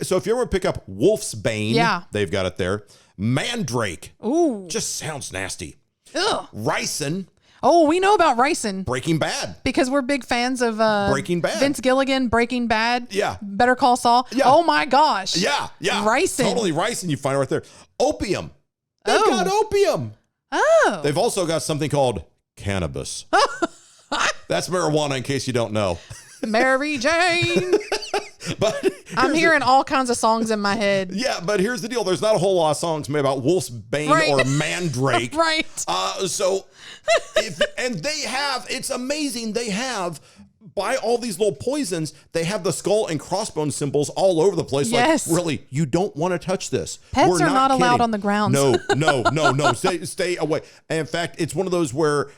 So if you ever pick up Wolf's Bane, they've got it there. Mandrake. Ooh. Just sounds nasty. Ugh. Ricin. Oh, we know about ricin. Breaking Bad. Because we're big fans of Breaking Bad. Vince Gilligan, Breaking Bad. Yeah. Better Call Saul. Yeah. Oh my gosh. Yeah. Ricin. Totally ricin. You find it right there. Opium. They've got opium. Oh. They've also got something called cannabis. That's marijuana in case you don't know. Mary Jane. But I'm hearing all kinds of songs in my head. Yeah, but here's the deal. There's not a whole lot of songs made about Wolf's Bane or Mandrake. Right. And they have, it's amazing. They have, by all these little poisons, they have the skull and crossbone symbols all over the place. Yes. Like, really, you don't want to touch this. Pets We're are not allowed kidding. on the grounds. No. Stay away. And in fact, it's one of those where,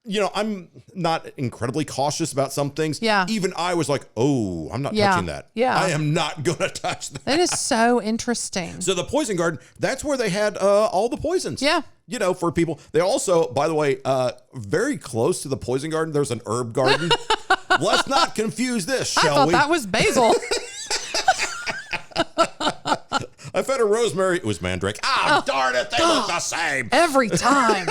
you know, I'm not incredibly cautious about some things. Yeah. Even I was like, oh, I'm not touching that. Yeah. I am not going to touch that. That is so interesting. So the poison garden, that's where they had all the poisons. Yeah. You know, for people. They also, by the way, very close to the poison garden, there's an herb garden. Let's not confuse this, shall we? I thought that was basil. I fed a rosemary. It was mandrake. Darn it. They look the same. Every time.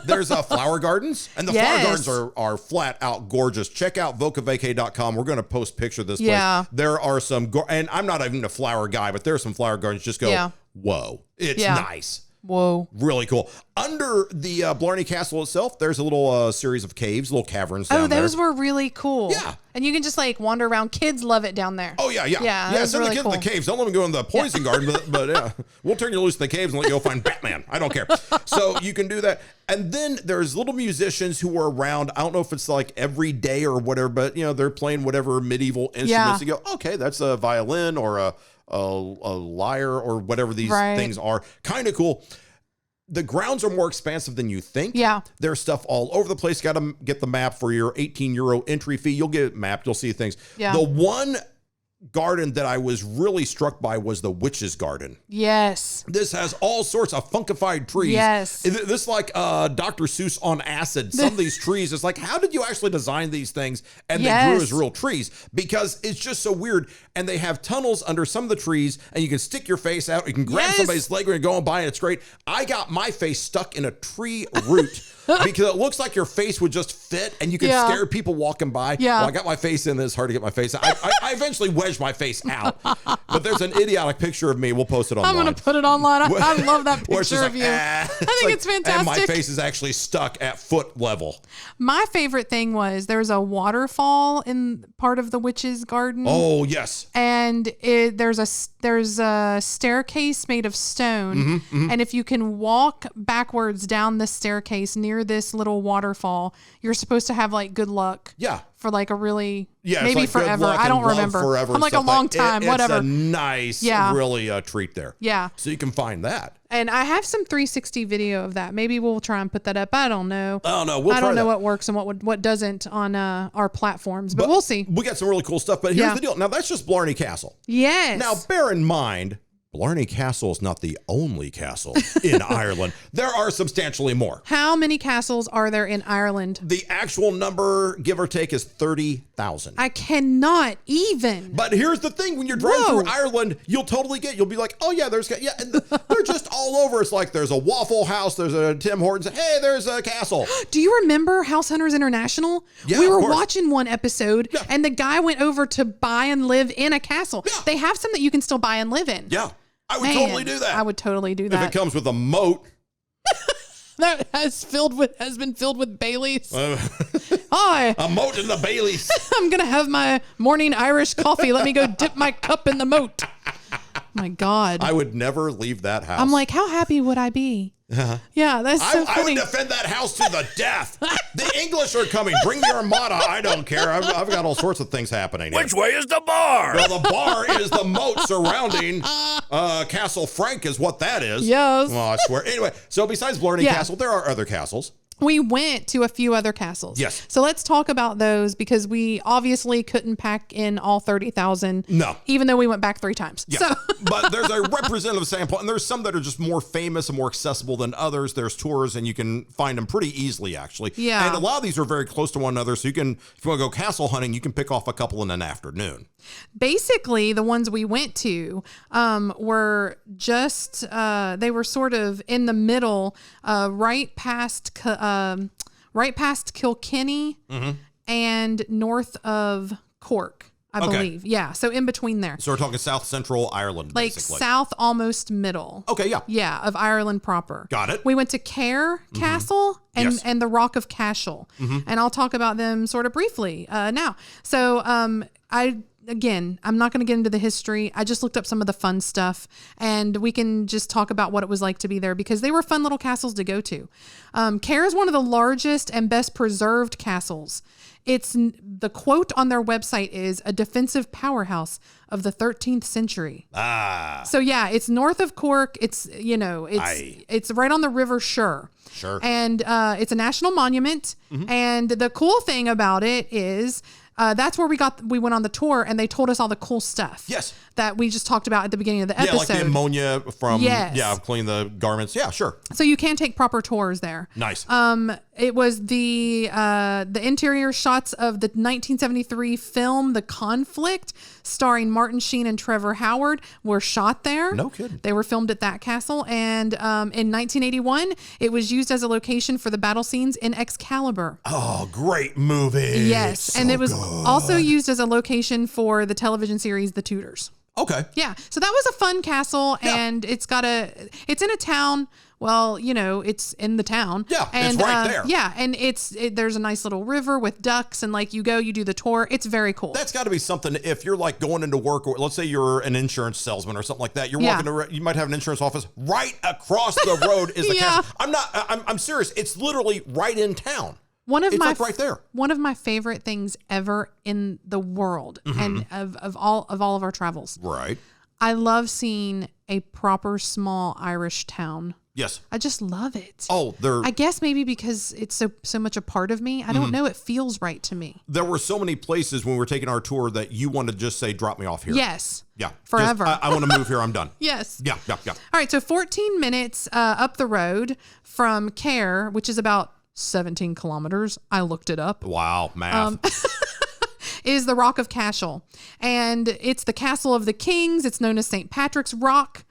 There's flower gardens, and the flower gardens are flat out gorgeous. Check out vocavacay.com. We're going to post picture of this place. There are some, and I'm not even a flower guy, but there are some flower gardens. Just go, whoa, it's nice. Whoa. Really cool. Under the Blarney Castle itself, there's a little series of caves, little caverns down there. Oh, those were really cool. Yeah. And you can just like wander around. Kids love it down there. Oh, yeah. That's Send really the kids cool. in the caves. Don't let them go in the poison garden, but yeah. We'll turn you loose in the caves and let you go find Batman. I don't care. So you can do that. And then there's little musicians who are around. I don't know if it's like every day or whatever, but, you know, they're playing whatever medieval instruments. You go, okay, that's a violin or a lyre or whatever these things are. Kind of cool. The grounds are more expansive than you think. Yeah. There's stuff all over the place. Got to get the map for your 18 euro entry fee. You'll get it mapped. You'll see things. Yeah. The one garden that I was really struck by was the witch's garden. Yes. This has all sorts of funkified trees. Yes. This like Dr. Seuss on acid. Some of these trees, it's like, how did you actually design these things? And they grew as real trees because it's just so weird. And they have tunnels under some of the trees and you can stick your face out. You can grab somebody's leg and go on by and it's great. I got my face stuck in a tree root because it looks like your face would just fit and you can scare people walking by. Yeah. Well, I got my face in. It's hard to get my face out. I eventually wedged my face out. But there's an idiotic picture of me. We'll post it online. I'm going to put it online. I love that picture of you. I think it's fantastic. And my face is actually stuck at foot level. My favorite thing was there's a waterfall in part of the witch's garden. Oh, yes. And there's a staircase made of stone. And if you can walk backwards down the staircase near this little waterfall, you're supposed to have like good luck. Yeah. For like a really, it's maybe like forever. good luck I don't and love remember. Forever I'm like a long time, whatever. It's a nice, really treat there. Yeah. So you can find that. And I have some 360 video of that. Maybe we'll try and put that up. I don't know. Oh no, I don't know what works and what doesn't on our platforms, but we'll see. We got some really cool stuff. But here's the deal. Now that's just Blarney Castle. Yes. Now bear in mind, Blarney Castle is not the only castle in Ireland. There are substantially more. How many castles are there in Ireland? The actual number, give or take, is 30,000. I cannot even. But here's the thing. When you're driving through Ireland, you'll be like, oh, yeah, and they're just all over. It's like there's a Waffle House, there's a Tim Hortons. Hey, there's a castle. Do you remember House Hunters International? Yeah, we were watching one episode, and the guy went over to buy and live in a castle. Yeah. They have some that you can still buy and live in. Yeah. I would totally do that. I would totally do that. If it comes with a moat. That has been filled with Baileys. Hi. A moat in the Baileys. I'm going to have my morning Irish coffee. Let me go dip my cup in the moat. My God. I would never leave that house. I'm like, how happy would I be Yeah, that's so I would funny. defend that house to the death. The English are coming. Bring the Armada. I don't care. I've got all sorts of things happening here. Which way is the bar? Well, the bar is the moat surrounding Castle Frank is what that is. Yes. Well, I swear. Anyway, so besides Blarney Yeah. Castle, there are other castles. We went to a few other castles. Yes. So let's talk about those because we obviously couldn't pack in all 30,000. No. Even though we went back 3 times. Yeah. So But there's a representative sample, and there's some that are just more famous and more accessible than others. There's tours, and you can find them pretty easily, actually. Yeah. And a lot of these are very close to one another, so you can, if you want to go castle hunting, you can pick off a couple in an afternoon. basically the ones we went to were just, they were sort of in the middle, right past Kilkenny and north of Cork, I believe. Yeah. So in between there. So we're talking South Central Ireland, Like basically. south, almost middle. Okay, yeah. Yeah, of Ireland proper. Got it. We went to Cahir Castle and, Yes. and the Rock of Cashel. And I'll talk about them sort of briefly now. So I'm not going to get into the history. I just looked up some of the fun stuff, and we can just talk about what it was like to be there because they were fun little castles to go to. Cahir is one of the largest and best preserved castles. The quote on their website is a defensive powerhouse of the 13th century. So yeah, it's north of Cork. It's right on the River Sure. Sure. And it's a national monument. And the cool thing about it is that's where we went on the tour, and they told us all the cool stuff. Yes. That we just talked about at the beginning of the Yeah, episode. like the ammonia from, Yes. cleaning the garments. Yeah, sure. So you can take proper tours there. Nice. It was the interior shots of the 1973 film The Conflict, starring Martin Sheen and Trevor Howard, were shot there. No kidding. They were filmed at that castle, and in 1981, it was used as a location for the battle scenes in Excalibur. Oh, great movie. Yes, So and it was good. also used as a location for the television series The Tudors. Okay. Yeah, so that was a fun castle, and it's in a town. Well, it's in the town. Yeah, and, it's right there. Yeah, and there's a nice little river with ducks, and you do the tour. It's very cool. That's got to be something. If you're going into work, or let's say you're an insurance salesman or something like that, you're walking you might have an insurance office right across the road is the castle. I'm serious. It's literally right in town. It's right there. One of my favorite things ever in the world, and of all of our travels. Right. I love seeing a proper small Irish town. Yes. I just love it. Oh, I guess maybe because it's so much a part of me. I don't know. It feels right to me. There were so many places when we were taking our tour that you wanted to just say, drop me off here. Yes. Yeah. Forever. I want to move here. I'm done. Yes. Yeah. All right. So 14 minutes up the road from Cahir, which is about 17 kilometers. I looked it up. Wow. Math. Is the Rock of Cashel. And it's the castle of the kings. It's known as St. Patrick's Rock.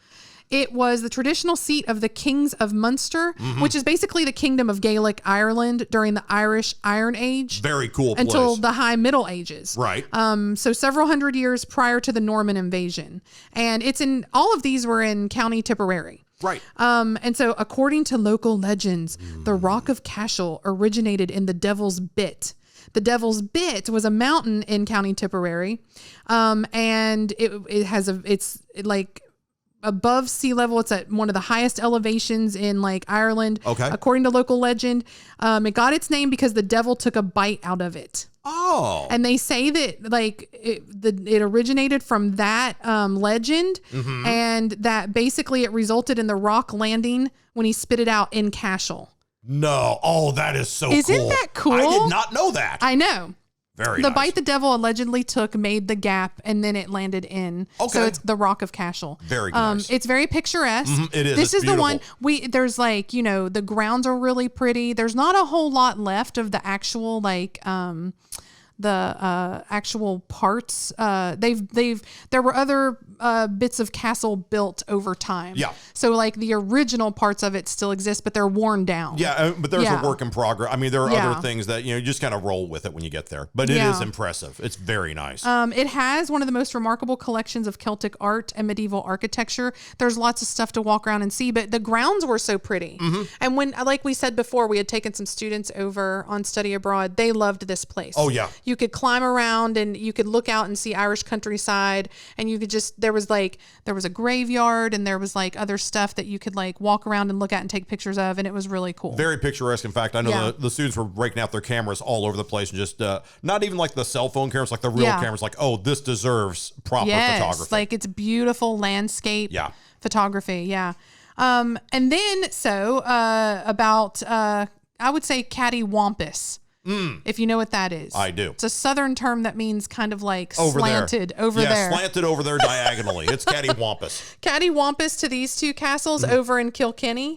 It was the traditional seat of the kings of Munster, which is basically the kingdom of Gaelic Ireland during the Irish Iron Age. Very cool place. Until the High Middle Ages. Right. So several hundred years prior to the Norman invasion. And all of these were in County Tipperary. Right. And so according to local legends, the Rock of Cashel originated in the Devil's Bit. The Devil's Bit was a mountain in County Tipperary. And it's above sea level. It's at one of the highest elevations in Ireland. Okay. According to local legend, it got its name because the devil took a bite out of it. Oh. And they say that it originated from that legend, and that basically it resulted in the rock landing when he spit it out in Cashel. No. Oh, that is so cool. Isn't that cool? I did not know that. I know. Very The nice. bite the devil allegedly took made the gap, and then it landed in. Okay. So it's the Rock of Cashel. Very nice. It's very picturesque. It is. This It's is the one beautiful. there's the grounds are really pretty. There's not a whole lot left of the actual actual parts. There were other bits of castle built over time. Yeah. So the original parts of it still exist, but they're worn down. Yeah, but there's a work in progress. I mean, there are Yeah. other things that, you just kind of roll with it when you get there. But it is impressive. It's very nice. It has one of the most remarkable collections of Celtic art and medieval architecture. There's lots of stuff to walk around and see, but the grounds were so pretty. And when, like we said before, we had taken some students over on study abroad, they loved this place. Oh, yeah. you could climb around and you could look out and see Irish countryside, and you could just, there was a graveyard, and there was like other stuff that you could like walk around and look at and take pictures of, and it was really cool. Very picturesque. In fact, I know the students were breaking out their cameras all over the place, and just not even like the cell phone cameras, like the real cameras, like, oh, this deserves proper photography. Like it's beautiful landscape photography. Yeah. And then, about, I would say cattywampus. If you know what that is. I do. It's a southern term that means kind of like slanted over there. Slanted over there diagonally. It's cattywampus. Cattywampus to these two castles over in Kilkenny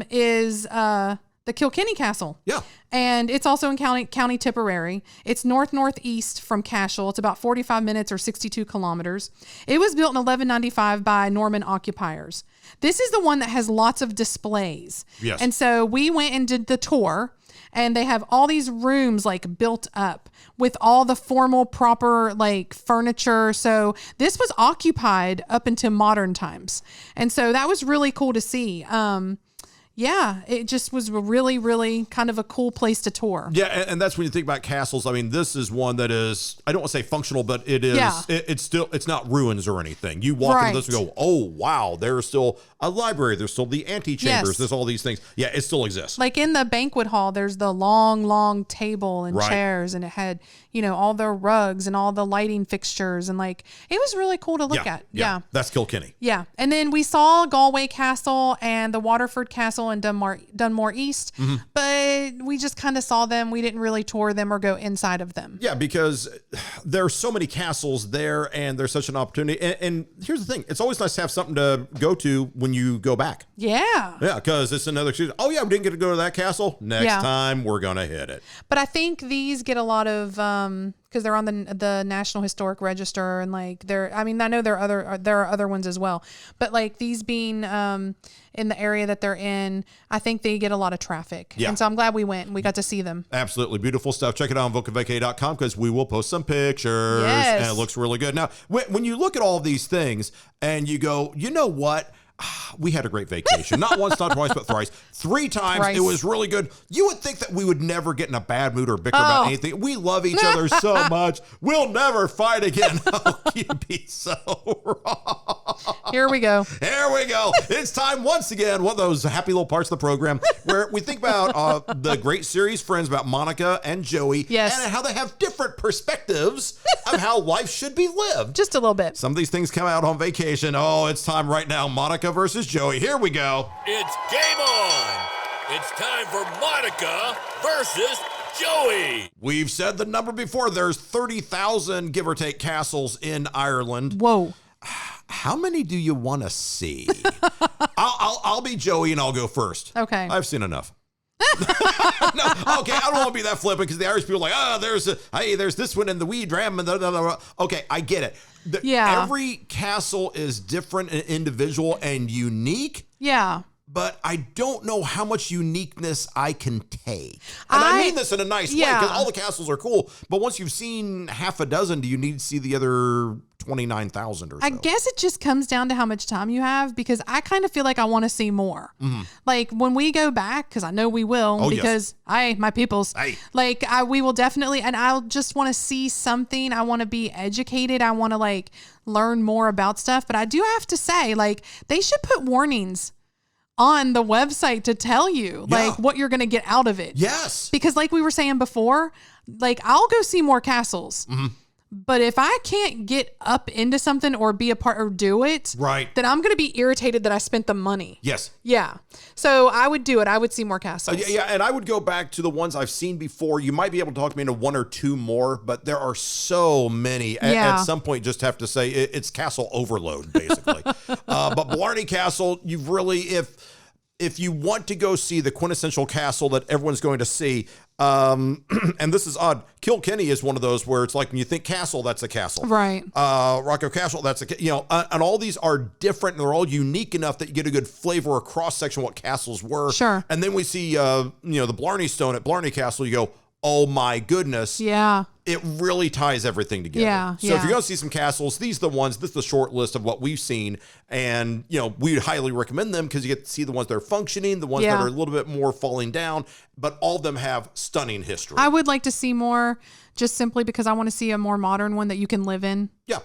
is the Kilkenny Castle. Yeah. And it's also in County Tipperary. It's northeast from Cashel. It's about 45 minutes or 62 kilometers. It was built in 1195 by Norman occupiers. This is the one that has lots of displays. Yes. And so we went and did the tour, and they have all these rooms like built up with all the formal, proper like furniture. So this was occupied up into modern times. And so that was really cool to see. Yeah, it just was really, really kind of a cool place to tour. Yeah, and that's when you think about castles. I mean, this is one that is, I don't want to say functional, but it is, it's not ruins or anything. You walk into this and go, oh, wow, there's still a library. There's still the antechambers. There's all these things. Yeah, it still exists. Like in the banquet hall, there's the long table and chairs, and it had, all the rugs and all the lighting fixtures, and like, it was really cool to look at. Yeah. That's Kilkenny. Yeah. And then we saw Galway Castle and the Waterford Castle in Dunmore East, but we just kind of saw them. We didn't really tour them or go inside of them. Yeah, because there are so many castles there, and there's such an opportunity. And here's the thing. It's always nice to have something to go to when you go back. Yeah. Yeah, because it's another excuse. Oh, yeah, we didn't get to go to that castle. Next time, we're going to hit it. But I think these get a lot of... because they're on the National Historic Register, and like I know there are other ones as well, but like these being in the area that they're in, I think they get a lot of traffic. Yeah. And so I'm glad we went and we got to see them. Absolutely beautiful stuff. Check it out on vocavacay.com, because we will post some pictures. Yes. And it looks really good. Now, when you look at all these things and you go, you know what? We had a great vacation. Not once, not twice, but thrice. 3 times. It was really good. You would think that we would never get in a bad mood or bicker about anything. We love each other so much. We'll never fight again. Oh, you'd be so wrong. Here we go. Here we go. It's time once again, one of those happy little parts of the program where we think about the great series Friends, about Monica and Joey. Yes. And how they have different perspectives of how life should be lived. Just a little bit. Some of these things come out on vacation. Oh, it's time right now. Monica versus Joey. Here we go. It's game on. It's time for Monica versus Joey. We've said the number before. There's 30,000, give or take, castles in Ireland. Whoa. How many do you want to see? I'll be Joey and I'll go first. Okay. I've seen enough. No, okay, I don't want to be that flippant, because the Irish people are like, there's this one and the wee dram and okay, I get it. Every castle is different and individual and unique. Yeah. But I don't know how much uniqueness I can take. And I mean this in a nice way, because all the castles are cool. But once you've seen half a dozen, do you need to see the other 29,000 or so? I guess it just comes down to how much time you have, because I kind of feel like I want to see more. Mm-hmm. Like when we go back, because I know we will, because my peoples, we will definitely, and I'll just want to see something. I want to be educated. I want to like learn more about stuff. But I do have to say, like, they should put warnings on the website to tell you like what you're going to get out of it. Yes. Because like we were saying before, like I'll go see more castles. Mm-hmm. But if I can't get up into something or be a part or do it, then I'm going to be irritated that I spent the money. Yes. Yeah. So I would do it. I would see more castles. And I would go back to the ones I've seen before. You might be able to talk me into 1 or 2 more, but there are so many. At some point, just have to say it's castle overload, basically. But Blarney Castle, you've really, if you want to go see the quintessential castle that everyone's going to see, and this is odd, Kilkenny is one of those where it's like when you think castle, that's a castle. Right. Rocco Castle, that's and all these are different, and they're all unique enough that you get a good flavor or cross section of what castles were. Sure. And then we see, the Blarney Stone at Blarney Castle, you go, oh my goodness. Yeah. It really ties everything together. Yeah, So if you're going to see some castles, these are the ones, this is the short list of what we've seen. And, we highly recommend them because you get to see the ones that are functioning, the ones that are a little bit more falling down, but all of them have stunning history. I would like to see more just simply because I want to see a more modern one that you can live in. Yeah.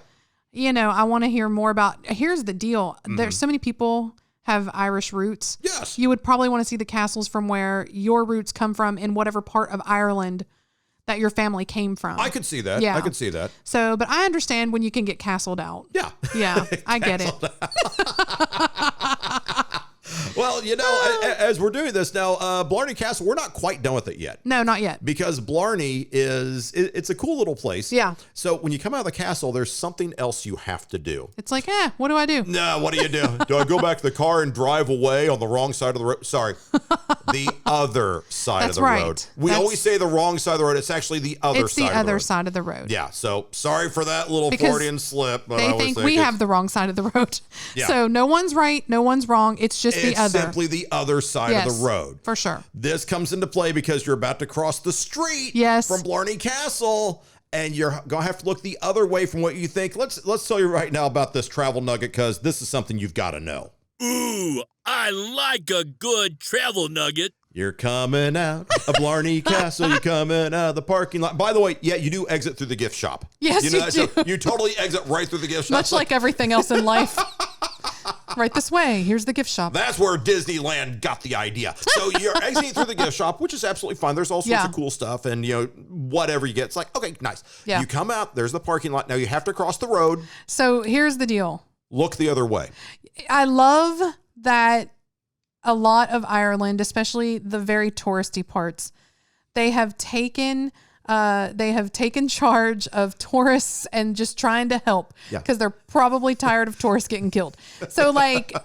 I want to hear more about, here's the deal. There's so many people have Irish roots. Yes. You would probably want to see the castles from where your roots come from in whatever part of Ireland that your family came from. I could see that. Yeah. I could see that. So, but I understand when you can get castled out. Yeah. Yeah, I get it. Well, as we're doing this now, Blarney Castle, we're not quite done with it yet. No, not yet. Because Blarney it's a cool little place. Yeah. So when you come out of the castle, there's something else you have to do. It's like, what do I do? No, what do you do? Do I go back to the car and drive away on the wrong side of the road? Sorry, the other side of the road. We always say the wrong side of the road. It's actually the other side of the road. It's the other side of the road. Yeah, so sorry for that little Because Freudian slip. But they think we have the wrong side of the road. Yeah. So no one's right, no one's wrong. It's just the other. Simply the other side of the road. For sure. This comes into play because you're about to cross the street from Blarney Castle, and you're going to have to look the other way from what you think. Let's tell you right now about this travel nugget because this is something you've got to know. Ooh, I like a good travel nugget. You're coming out of Blarney Castle. You're coming out of the parking lot. By the way, you do exit through the gift shop. Yes, you do. So you totally exit right through the gift shop. Much like everything else in life. Right this way. Here's the gift shop. That's where Disneyland got the idea. So you're exiting through the gift shop, which is absolutely fine. There's all sorts of cool stuff and, whatever you get. It's like, okay, nice. Yeah. You come out, there's the parking lot. Now you have to cross the road. So here's the deal. Look the other way. I love that a lot of Ireland, especially the very touristy parts, they have taken charge of tourists and just trying to help because they're probably tired of tourists getting killed. So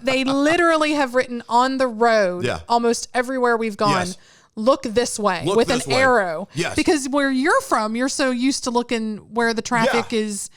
they literally have written on the road almost everywhere we've gone, look this way with an arrow. Yes. Because where you're from, you're so used to looking where the traffic is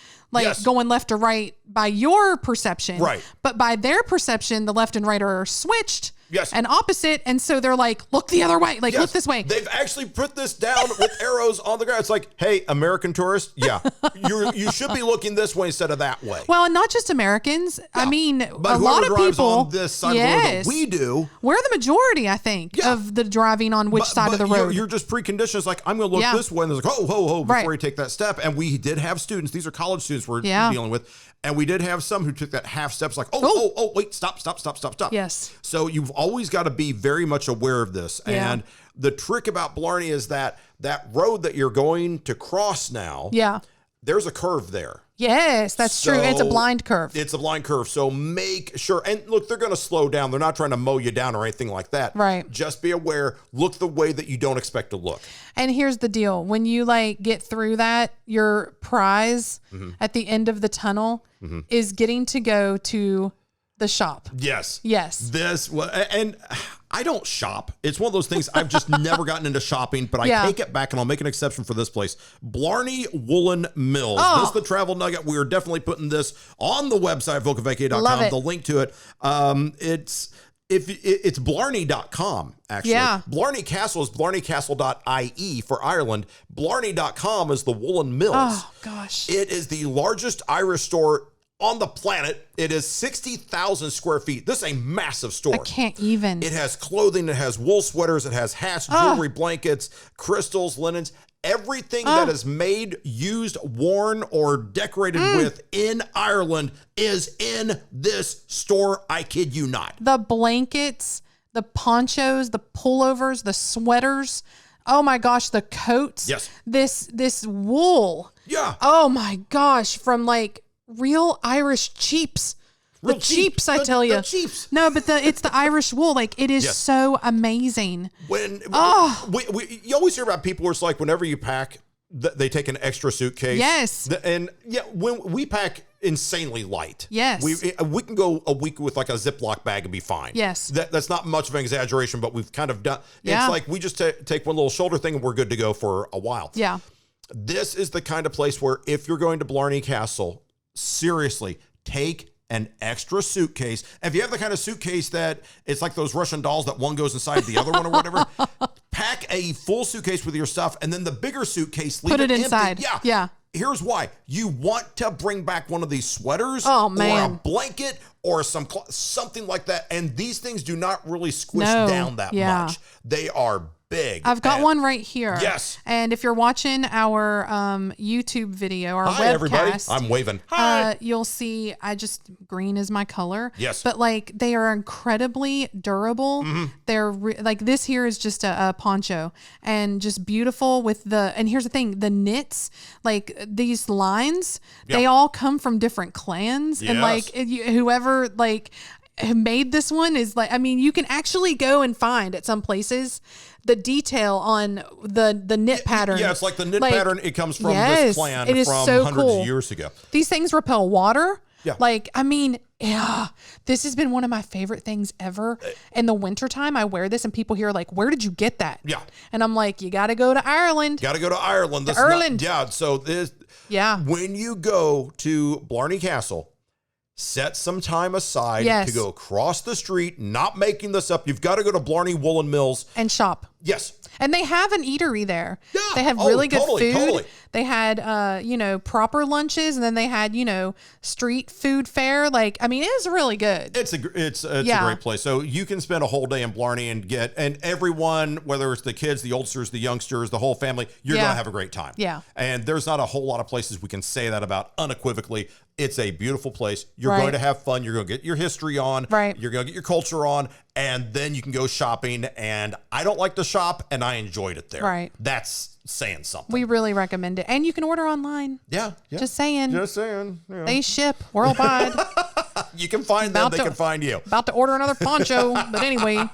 going left or right by your perception. Right. But by their perception, the left and right are switched. Yes. And opposite. And so they're like, look the other way. Look this way. They've actually put this down with arrows on the ground. It's like, hey, American tourist. Yeah. You should be looking this way instead of that way. Well, and not just Americans. Yeah. I mean, but a lot of people on this side of the road that we do. We're the majority, I think, of the driving on which side of the road. You're just preconditioned. It's like, I'm going to look this way. And it's like, ho, before you take that step. And we did have students. These are college students we're dealing with. And we did have some who took that half steps like, wait, stop. Yes. So you've always got to be very much aware of this. Yeah. And the trick about Blarney is that road that you're going to cross now, there's a curve there. Yes, that's true. It's a blind curve. It's a blind curve. So make sure, and look, they're going to slow down. They're not trying to mow you down or anything like that. Right. Just be aware. Look the way that you don't expect to look. And here's the deal. When you get through that, your prize at the end of the tunnel is getting to go to the shop. Yes. And I don't shop. It's one of those things I've just never gotten into shopping, but I take it back and I'll make an exception for this place. Blarney Woolen Mills. Oh. This is the travel nugget. We're definitely putting this on the website, vocavacay.com. The link to it. It's Blarney.com, actually. Yeah. Blarney Castle is blarneycastle.ie for Ireland. Blarney.com is the Woolen Mills. Oh, gosh. It is the largest Irish store on the planet. It is 60,000 square feet. This is a massive store. I can't even. It has clothing. It has wool sweaters. It has hats, jewelry, blankets, crystals, linens. Everything that is made, used, worn, or decorated with in Ireland is in this store. I kid you not. The blankets, the ponchos, the pullovers, the sweaters. Oh my gosh, the coats. Yes. This wool. Yeah. Oh my gosh, from real Irish cheaps. The cheaps, I tell you. The cheaps. No, but it's the Irish wool. It is so amazing. You always hear about people where it's like whenever you pack, they take an extra suitcase. Yes. And when we pack insanely light. Yes. We can go a week with a Ziploc bag and be fine. Yes. That's not much of an exaggeration, but we've kind of done. Yeah. It's like we just take one little shoulder thing and we're good to go for a while. Yeah. This is the kind of place where if you're going to Blarney Castle, seriously, take an extra suitcase. If you have the kind of suitcase that it's like those Russian dolls that one goes inside the other one or whatever, pack a full suitcase with your stuff, and then the bigger suitcase, leave Put it empty. inside. Yeah. Here's why. You want to bring back one of these sweaters Oh, or man. a blanket or something like that. And these things do not really squish down that much. They are big. I've got one right here. Yes. And if you're watching our YouTube video, our Hi, webcast, everybody. I'm waving. Hi. You'll see green is my color. Yes. But like they are incredibly durable. Mm-hmm. They're like this here is just a poncho and just beautiful with and here's the thing, the knits, like these lines, they all come from different clans. Yes. And like whoever like made this one is like, I mean, you can actually go and find at some places the detail on the knit pattern. Yeah, it's like the knit pattern. It comes from this clan it is from so hundreds cool. of years ago. These things repel water. Yeah. Like, I mean, this has been one of my favorite things ever. In the wintertime, I wear this and people here are like, where did you get that? Yeah. And I'm like, you got to go to Ireland. Got to go to Ireland. So this. Yeah. When you go to Blarney Castle, set some time aside to go across the street, not making this up. You've got to go to Blarney Woolen Mills. And shop. Yes. And they have an eatery there. Yeah. They have really good food. Totally. They had, proper lunches, and then they had, street food fare. Like, I mean, it was really good. It's a great place. So you can spend a whole day in Blarney and everyone, whether it's the kids, the oldsters, the youngsters, the whole family, you're going to have a great time. Yeah. And there's not a whole lot of places we can say that about unequivocally. It's a beautiful place. You're going to have fun. You're going to get your history on. Right. You're going to get your culture on. And then you can go shopping. And I don't like to shop, and I enjoyed it there. Right. That's saying something. We really recommend it. And you can order online. Yeah. Just saying. Yeah. They ship worldwide. You can find them. They can find you. About to order another poncho. But anyway.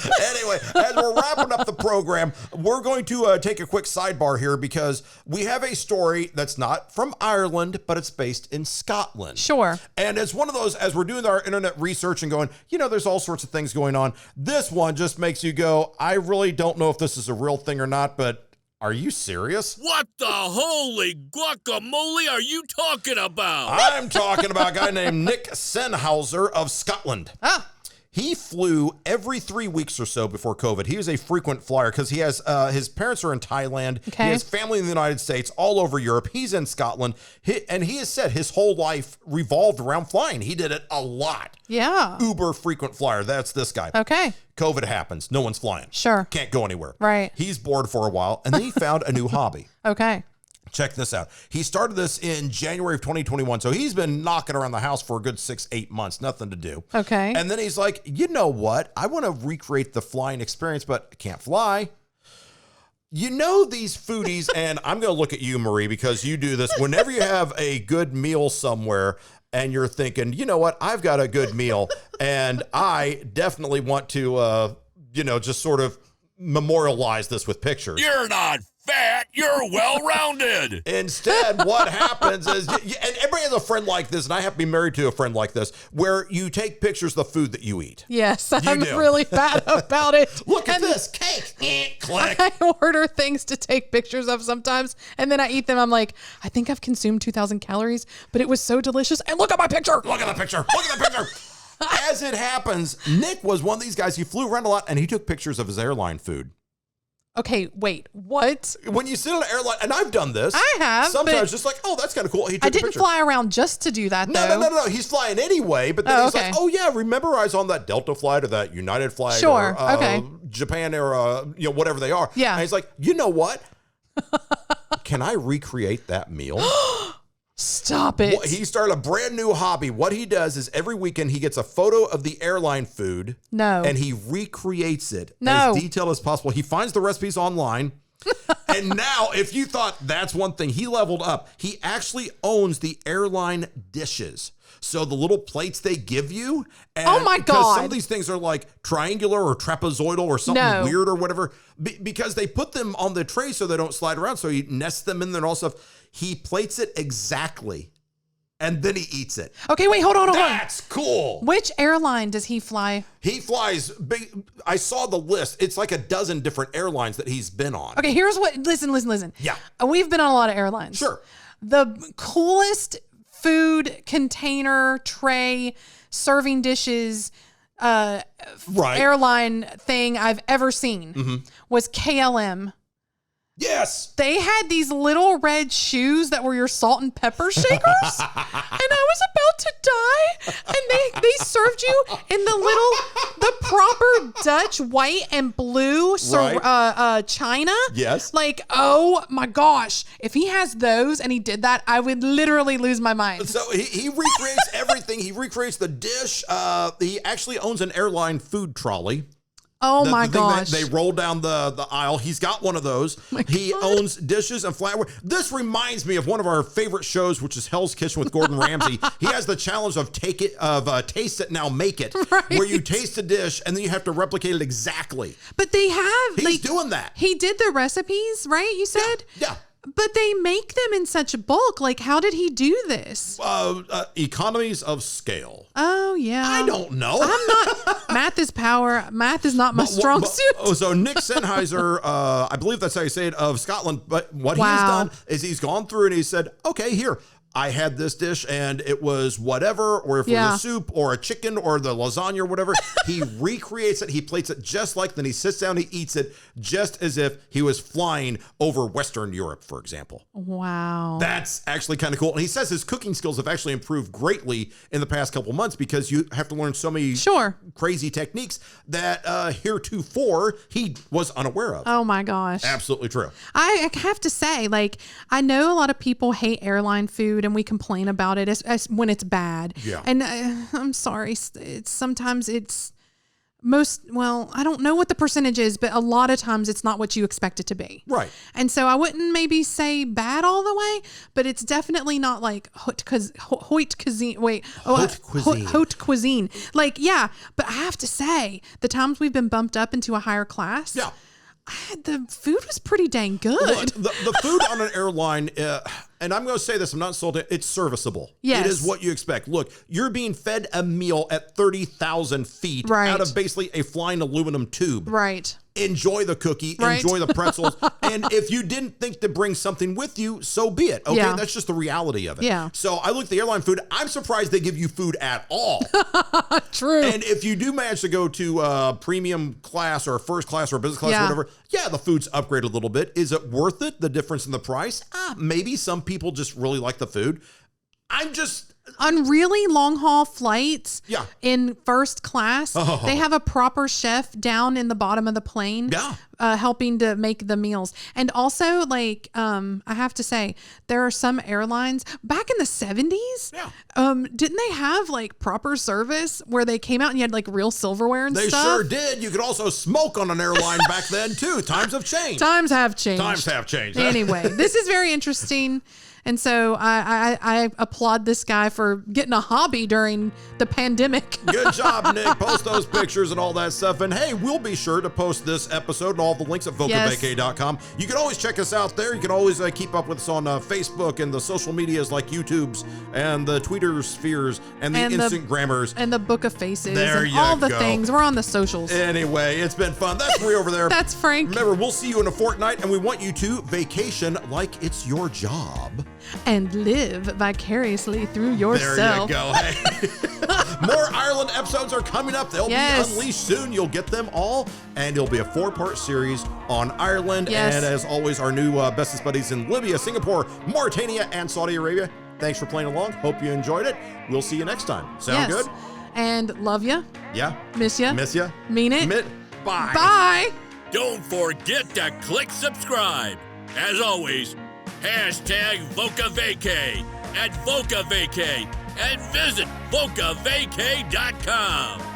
Anyway, as we're wrapping up the program, we're going to take a quick sidebar here because we have a story that's not from Ireland, but it's based in Scotland. Sure. And it's one of those, as we're doing our internet research and going, there's all sorts of things going on. This one just makes you go, I really don't know if this is a real thing or not, but are you serious? What the holy guacamole are you talking about? I'm talking about a guy named Nick Sennhauser of Scotland. He flew every 3 weeks or so before COVID. He was a frequent flyer because he has his parents are in Thailand. Okay. He has family in the United States, all over Europe. He's in Scotland. And he has said his whole life revolved around flying. He did it a lot. Yeah. Uber frequent flyer. That's this guy. Okay. COVID happens. No one's flying. Sure. Can't go anywhere. Right. He's bored for a while. And then he found a new hobby. Okay. Check this out. He started this in January of 2021. So he's been knocking around the house for a good 6-8 months. Nothing to do. Okay. And then he's like, you know what? I want to recreate the flying experience, but I can't fly. These foodies, and I'm going to look at you, Marie, because you do this. Whenever you have a good meal somewhere and you're thinking, you know what? I've got a good meal and I definitely want to, just sort of memorialize this with pictures. You're not fat, you're well-rounded. Instead, what happens is, and everybody has a friend like this, and I have to be married to a friend like this, where you take pictures of the food that you eat. Yes, I'm really bad about it. Look at this cake. Click. I order things to take pictures of sometimes, and then I eat them. I'm like, I think I've consumed 2,000 calories, but it was so delicious. And look at my picture. Look at the picture. Look at the picture. As it happens, Nick was one of these guys. He flew around a lot, and he took pictures of his airline food. Okay, wait, what? When you sit on an airline, and I've done this. I have. Sometimes just like, oh, that's kind of cool. He took I a didn't picture. fly around just to do that, though. No. He's flying anyway, but then he's like, oh, yeah, remember I was on that Delta flight or that United flight Sure, or okay. Japan or, whatever they are. Yeah. And he's like, you know what? Can I recreate that meal? Stop it. He started a brand new hobby. What he does is every weekend he gets a photo of the airline food. No. And he recreates it No. as detailed as possible. He finds the recipes online. And now, if you thought that's one thing, he leveled up. He actually owns the airline dishes. So the little plates they give you. And oh my God. Some of these things are like triangular or trapezoidal or something weird or whatever. Because they put them on the tray so they don't slide around. So he nests them in there and all stuff. He plates it exactly. And then he eats it. Okay, wait, hold on. That's cool. Which airline does he fly? He flies big. I saw the list. It's like a dozen different airlines that he's been on. Okay, here's what, listen. Yeah. We've been on a lot of airlines. Sure. The coolest food container, tray, serving dishes, airline thing I've ever seen was KLM. Yes. They had these little red shoes that were your salt and pepper shakers. And I was about to die. And they served you in the proper Dutch white and blue china. Yes. Like, oh my gosh. If he has those and he did that, I would literally lose my mind. So he recreates everything. He recreates the dish. He actually owns an airline food trolley. Oh my gosh. They roll down the aisle. He's got one of those. He owns dishes and flatware. This reminds me of one of our favorite shows, which is Hell's Kitchen with Gordon Ramsay. He has the challenge of taste it, now make it, where you taste a dish and then you have to replicate it exactly. But they have. He's doing that. He did the recipes, right? You said? Yeah. But they make them in such bulk. Like, how did he do this? Economies of scale. Oh, yeah. I don't know. I'm not. Math is power. Math is not my strong suit. So Nick Sennheiser, I believe that's how you say it, of Scotland. But what he has done is he's gone through and he said, okay, here. I had this dish and it was whatever, or if it was a soup or a chicken or the lasagna or whatever, he recreates it. He plates it just like, then he sits down, he eats it just as if he was flying over Western Europe, for example. Wow. That's actually kind of cool. And he says his cooking skills have actually improved greatly in the past couple months because you have to learn so many crazy techniques that heretofore he was unaware of. Oh my gosh. Absolutely true. I have to say, like, I know a lot of people hate airline food and we complain about it as when it's bad. Yeah. And I'm sorry. Sometimes it's I don't know what the percentage is, but a lot of times it's not what you expect it to be. Right. And so I wouldn't maybe say bad all the way, but it's definitely not like haute cuisine. Haute cuisine. Like, yeah, but I have to say, the times we've been bumped up into a higher class. Yeah. The food was pretty dang good. Look, the food on an airline, and I'm going to say this, I'm not insulting, it's serviceable. Yes. It is what you expect. Look, you're being fed a meal at 30,000 feet out of basically a flying aluminum tube. Right. Enjoy the cookie, enjoy the pretzels. And if you didn't think to bring something with you, so be it. Okay, that's just the reality of it. Yeah. So I look at the airline food. I'm surprised they give you food at all. True. And if you do manage to go to premium class or first class or business class or whatever, the food's upgraded a little bit. Is it worth it? The difference in the price? Maybe some people just really like the food. I'm just... On really long haul flights in first class, they have a proper chef down in the bottom of the plane helping to make the meals. And also, like, I have to say, there are some airlines back in the 70s. Didn't they have like proper service where they came out and you had like real silverware and stuff? They sure did. You could also smoke on an airline back then too. Times have changed. Times have changed. Times have changed. Anyway, this is very interesting. And so I applaud this guy for getting a hobby during the pandemic. Good job, Nick. Post those pictures and all that stuff. And hey, we'll be sure to post this episode and all the links at vocavacay.com. You can always check us out there. You can always keep up with us on Facebook and the social medias like YouTube's and the Twitter spheres and the Instagrammers. And the Book of Faces. There and you all the go. things. We're on the socials. Anyway, it's been fun. That's Marie over there. That's Frank. Remember, we'll see you in a fortnight, and we want you to vacation like it's your job. And live vicariously through yourself. There you go. Hey. More Ireland episodes are coming up. They'll be unleashed soon. You'll get them all. And it'll be a 4-part series on Ireland. Yes. And as always, our new bestest buddies in Libya, Singapore, Mauritania, and Saudi Arabia. Thanks for playing along. Hope you enjoyed it. We'll see you next time. Sound good? And love ya. Yeah. Miss ya. Miss ya. Mean it. Bye. Bye. Don't forget to click subscribe. As always, #Voca Vacay at Voca Vacay and visit vocavacay.com.